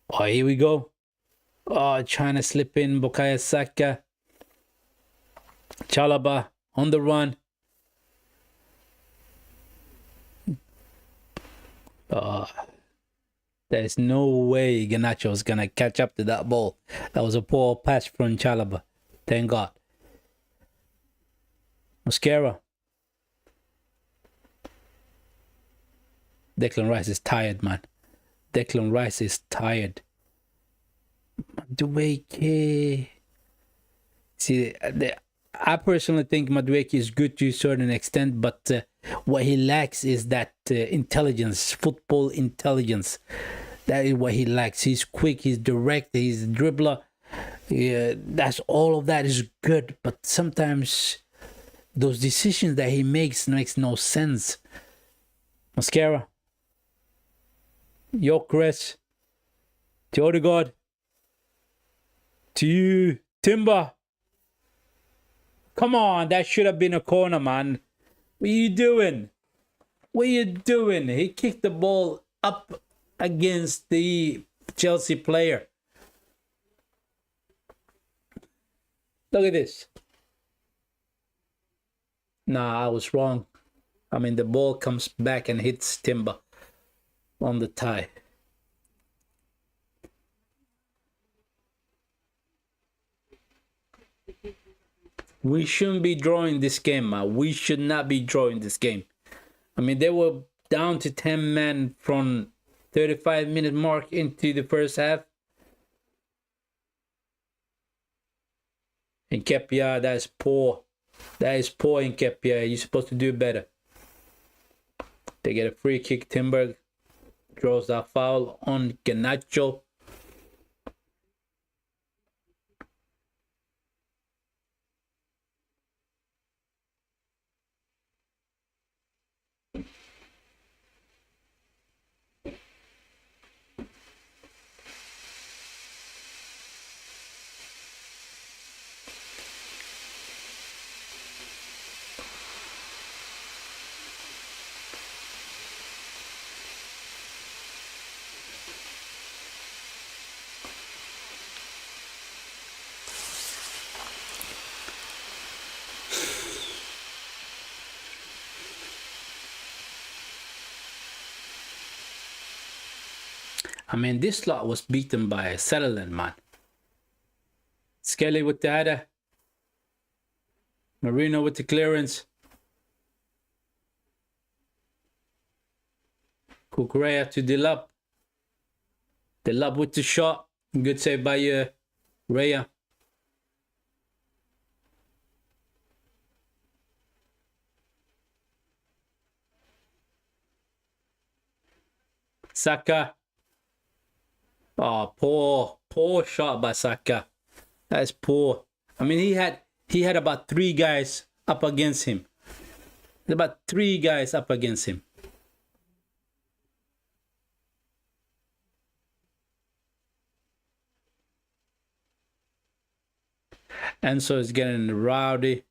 Oh, here we go. Oh, trying to slip in. Bukayo Saka. Chalobah on the run. There's no way Garnacho is going to catch up to that ball. That was a poor pass from Chalobah. Thank God. Mascara. Declan Rice is tired, man. Declan Rice is tired. Madueke. See, I personally think Madueke is good to a certain extent, but what he lacks is that intelligence, football intelligence. That is what he lacks. He's quick, he's direct, he's a dribbler. Yeah, that's all of that is good, but sometimes those decisions that he makes no sense. Mascara. Gyökeres. To Odegaard. To you, Timber. Come on, that should have been a corner, man. What are you doing? What are you doing? He kicked the ball up against the Chelsea player. Look at this. Nah, I was wrong. I mean, the ball comes back and hits Timber on the tie. We shouldn't be drawing this game, man. We should not be drawing this game. I mean, they were down to 10 men from 35-minute mark into the first half. And Nketiah, that's poor. That is poor in Nketiah. You're supposed to do better. They get a free kick. Timber draws that foul on Garnacho. I mean, this lot was beaten by Sutherland, man. Skelly with the header. Marino with the clearance. Kukurea to Delap. Delap with the shot. Good save by Raya. Saka. Oh, poor shot by Saka. That's poor. I mean, he had about 3 guys up against him. About 3 guys up against him. Enzo is getting rowdy,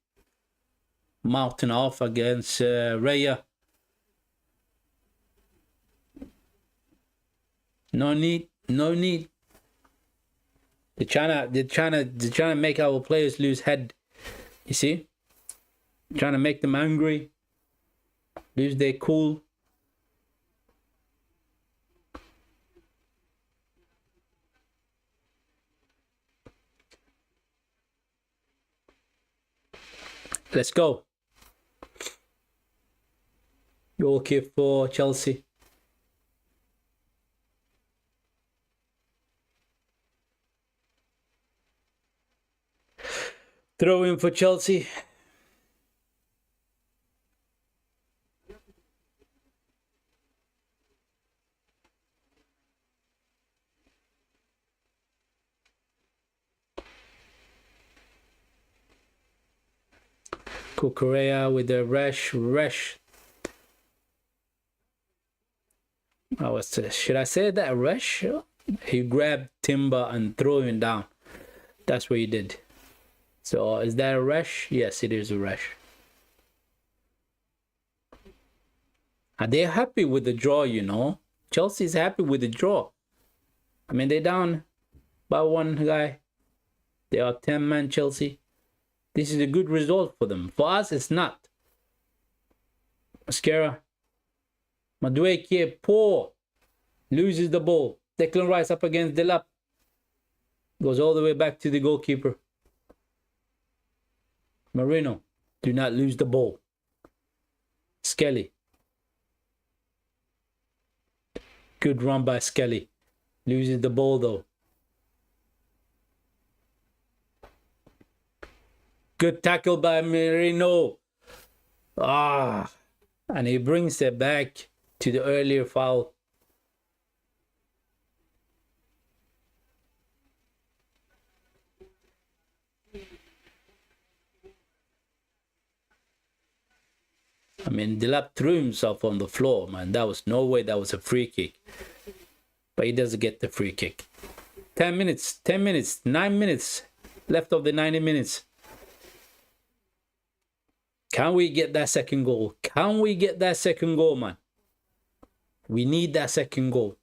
mouthing off against Raya. No need. They're trying to make our players lose head. You see, trying to make them angry, lose their cool. Let's go. Goal kick for Chelsea. Throw in for Chelsea. Correa with the rush. Should I say that rush? He grabbed Timber and threw him down. That's what he did. So is that a rush? Yes, it is a rush. Are they happy with the draw, you know? Chelsea's happy with the draw. I mean, they're down by 1 guy. They are 10-man Chelsea. This is a good result for them. For us, it's not. Mascara. Madueke, poor. Loses the ball. Declan Rice up against Delap. Goes all the way back to the goalkeeper. Marino, do not lose the ball. Skelly. Good run by Skelly. Loses the ball though. Good tackle by Marino. And he brings it back to the earlier foul. I mean, Delap threw himself on the floor, man. That was no way that was a free kick. But he doesn't get the free kick. 10 minutes, 9 minutes left of the 90 minutes. Can we get that second goal? Can we get that second goal, man? We need that second goal.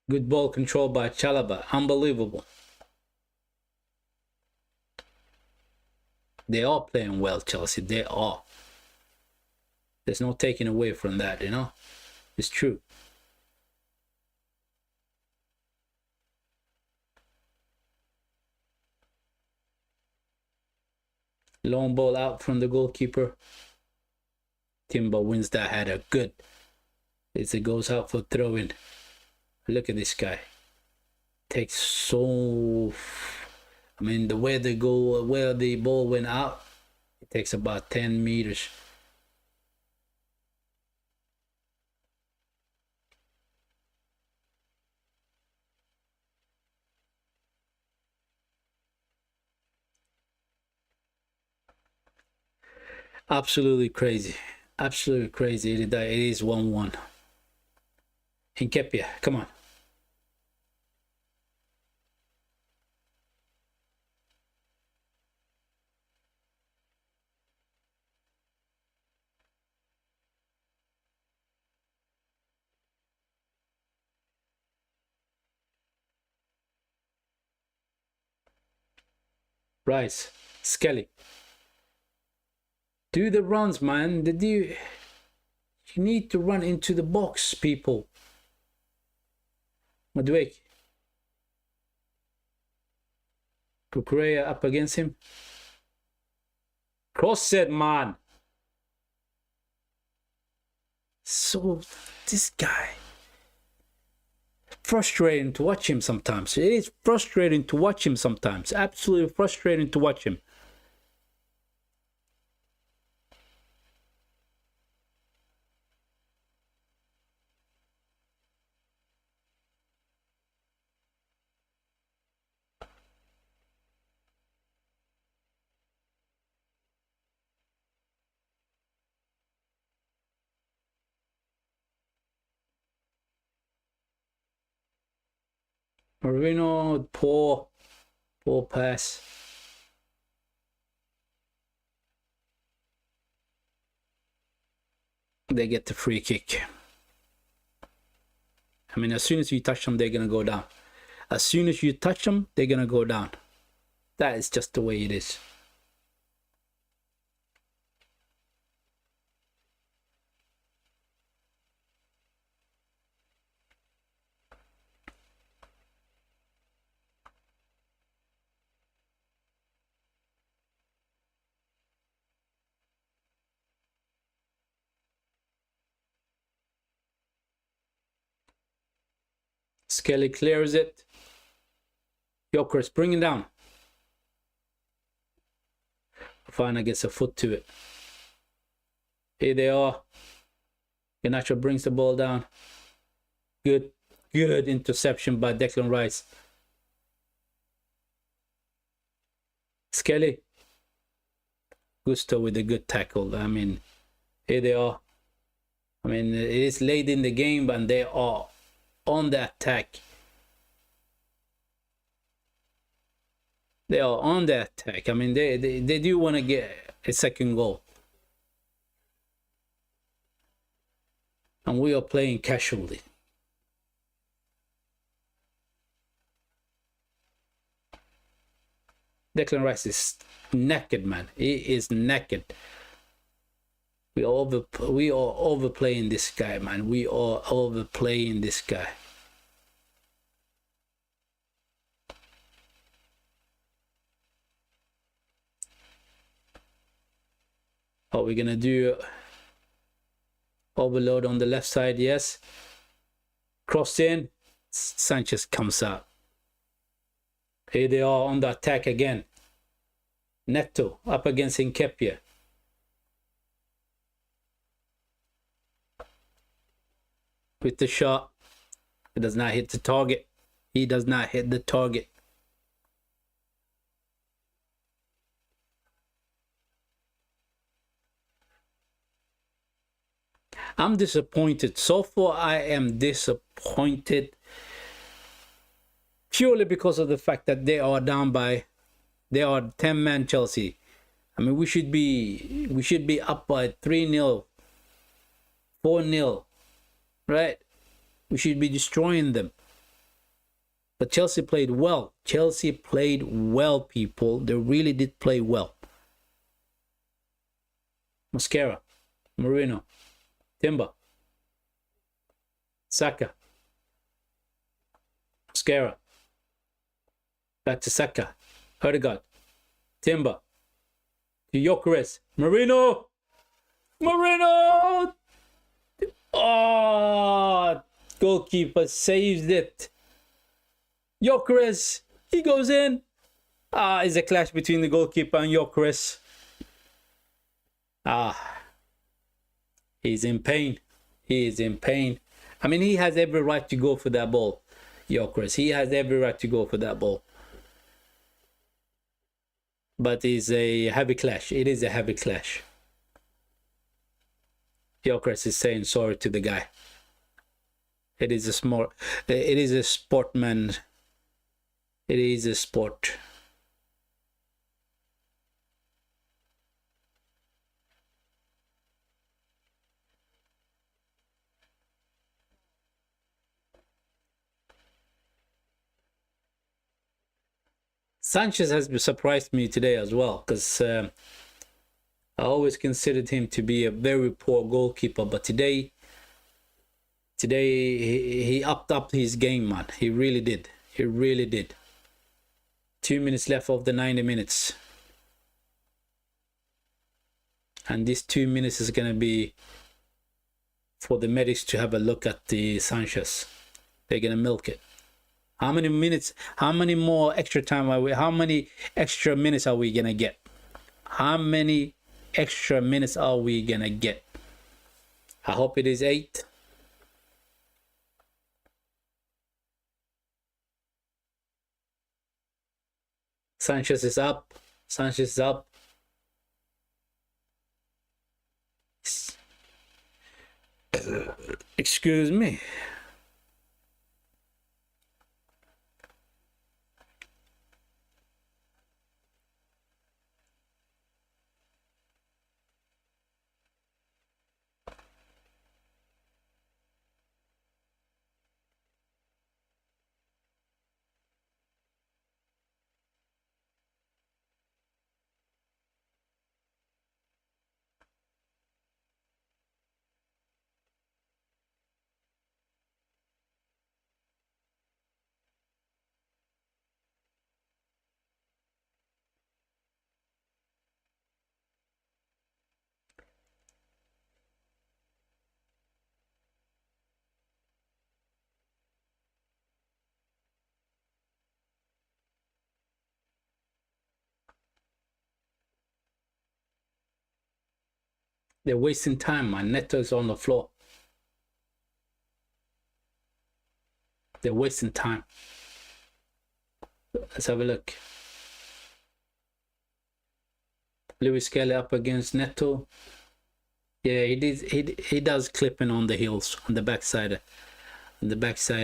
Good ball control by Chalaba. Unbelievable. They are playing well, Chelsea. They are. There's no taking away from that, you know. It's true. Long ball out from the goalkeeper. Timber wins that header. Good. It goes out for throw-in. Look at this guy. Takes so... I mean, the way the ball went out, it takes about 10 meters. Absolutely crazy. Absolutely crazy. It is 1-1. Hinkepia, come on. Rice, Skelly. Do the runs, man. You need to run into the box, people. Madueke. Correa up against him. Cross it, man. So this guy, frustrating to watch him sometimes. It is frustrating to watch him sometimes. Absolutely frustrating to watch him. Marino, poor pass. They get the free kick. I mean, as soon as you touch them, they're gonna go down. As soon as you touch them, they're gonna go down. That is just the way it is. Skelly clears it. Gyökeres bring it down. Fofana gets a foot to it. Here they are. Garnacho brings the ball down. Good interception by Declan Rice. Skelly. Gusto with a good tackle. I mean, here they are. I mean, it is late in the game, and they are on the attack. They are on the attack. I mean, they do want to get a second goal. And we are playing casually. Declan Rice is naked, man. He is naked. We are overplaying this guy, man. We are overplaying this guy. Are we gonna do overload on the left side? Yes. Cross in. Sanchez comes out. Here they are on the attack again. Neto up against Nketiah. With the shot. It does not hit the target. He does not hit the target. I'm disappointed. So far, I am disappointed. Purely because of the fact that they are down by, they are 10-man Chelsea. I mean, we should be up by 3-0, 4-0, right? We should be destroying them. But Chelsea played well. Chelsea played well, people. They really did play well. Mosquera, Marino, Timber, Saka, Mosquera, back to Saka, Odegaard, Timber, to Gyökeres, Marino, oh, goalkeeper saves it. Gyökeres, he goes in. It's a clash between the goalkeeper and Gyökeres. He's in pain. He is in pain. I mean, he has every right to go for that ball, Gyökeres. He has every right to go for that ball. But it's a heavy clash. It is a heavy clash. Gyökeres is saying sorry to the guy. It is a sport. It is a sport, man. It is a sport. Sanchez has surprised me today as well, because I always considered him to be a very poor goalkeeper, but today he upped up his game, man. He really did. He really did. 2 minutes left of the 90 minutes. And these 2 minutes is going to be for the medics to have a look at the Sanchez. They're going to milk it. How many minutes, how many more extra time are we, how many extra minutes are we going to get? How many extra minutes are we going to get? I hope it is 8. Sanchez is up. Sanchez is up. Excuse me. They're wasting time. My Neto's on the floor. They're wasting time. Let's have a look. Lewis Kelly up against Neto. Yeah, he does clipping on the heels, on the backside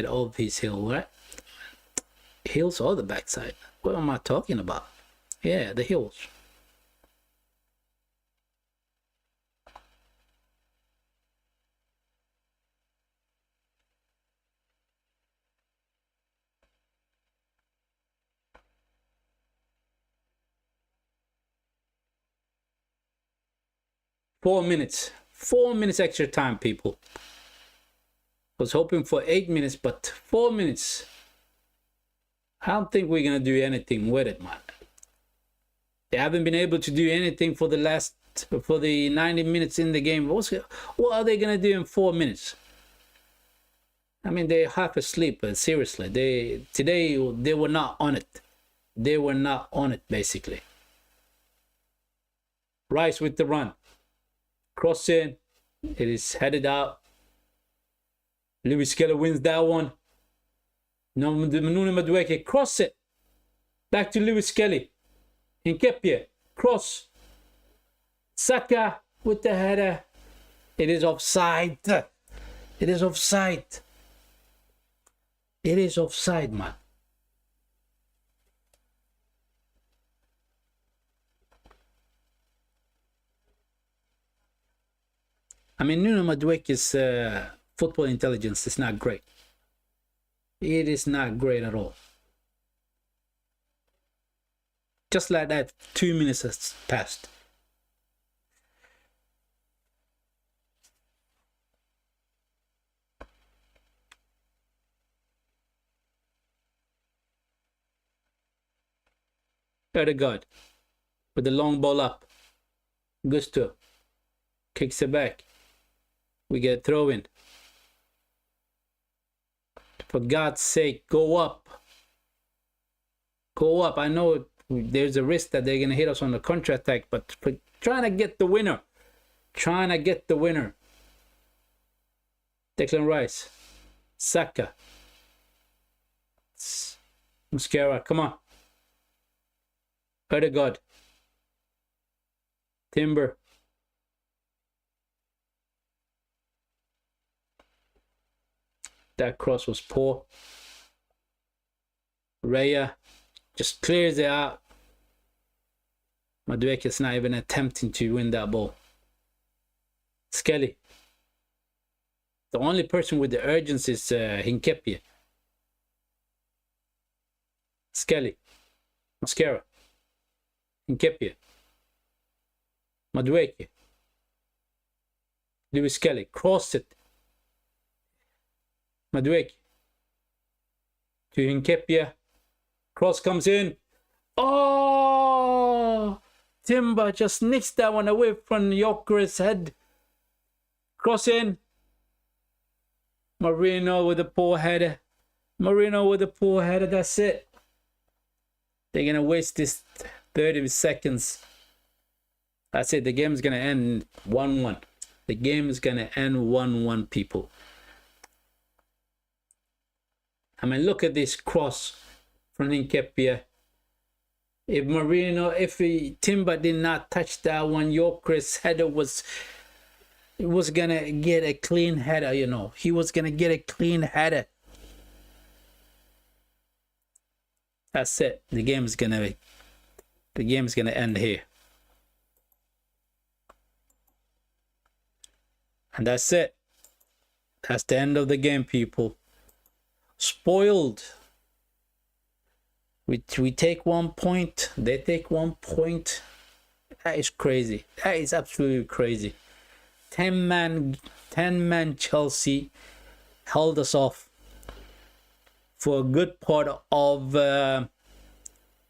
of his heel, right? Heels or the backside? What am I talking about? Yeah, the heels. Four minutes extra time, people. Was hoping for 8 minutes, but 4 minutes. I don't think we're gonna do anything with it, man. They haven't been able to do anything for the 90 minutes in the game. What are they gonna do in 4 minutes? I mean, they're half asleep, but seriously, today they were not on it. They were not on it, basically. Rice with the run. Cross in. It is headed out. Lewis Kelly wins that one. Nuno Madueke, cross it. Back to Lewis Kelly. Nkepie, cross. Saka with the header. It is offside. It is offside. It is offside, man. I mean, Nuno Madueke's football intelligence is not great. It is not great at all. Just like that, 2 minutes has passed. Odegaard with the long ball up. Gusto kicks it back. We get a throw in. For God's sake, go up. Go up. I know there's a risk that they're going to hit us on the counter-attack, but for trying to get the winner. Trying to get the winner. Declan Rice. Saka. Musquera, come on. Odegaard. Timber. That cross was poor. Raya just clears it out. Madueke is not even attempting to win that ball. Skelly. The only person with the urgency is Nkepie. Skelly. Mascara. Nkepie. Madueke. Lewis Kelly. Cross it. Madueke. To Nkepie. Cross comes in. Oh! Timber just nicks that one away from Yorker's head. Cross in. Marino with a poor header. Marino with a poor header. That's it. They're going to waste this 30 seconds. That's it. The game's going to end 1-1. The game is going to end 1-1, people. I mean, look at this cross from Nketiah. If Timber did not touch that one, Yorker's header was gonna get a clean header, you know. He was gonna get a clean header. That's it. The game's gonna end here. And that's it. That's the end of the game, people. Spoiled. We take 1 point. They take 1 point. That is crazy. That is absolutely crazy. 10-man Chelsea held us off for a good part of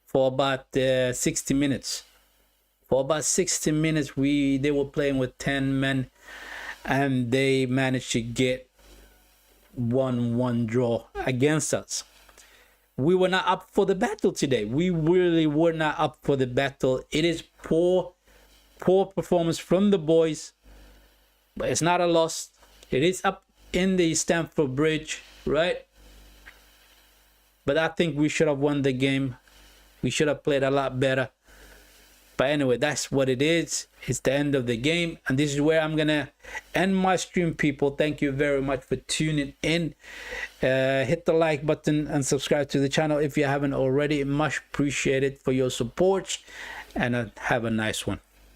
for about 60 minutes. For about 60 minutes, they were playing with 10 men, and they managed to get 1-1 draw against us. We were not up for the battle today. We really were not up for the battle. It is poor performance from the boys, but it's not a loss. It is up in the Stamford Bridge, right? But I think we should have won the game. We should have played a lot better. But anyway, that's what it is. It's the end of the game. And this is where I'm going to end my stream, people. Thank you very much for tuning in. Hit the like button and subscribe to the channel if you haven't already. Much appreciated for your support. And have a nice one.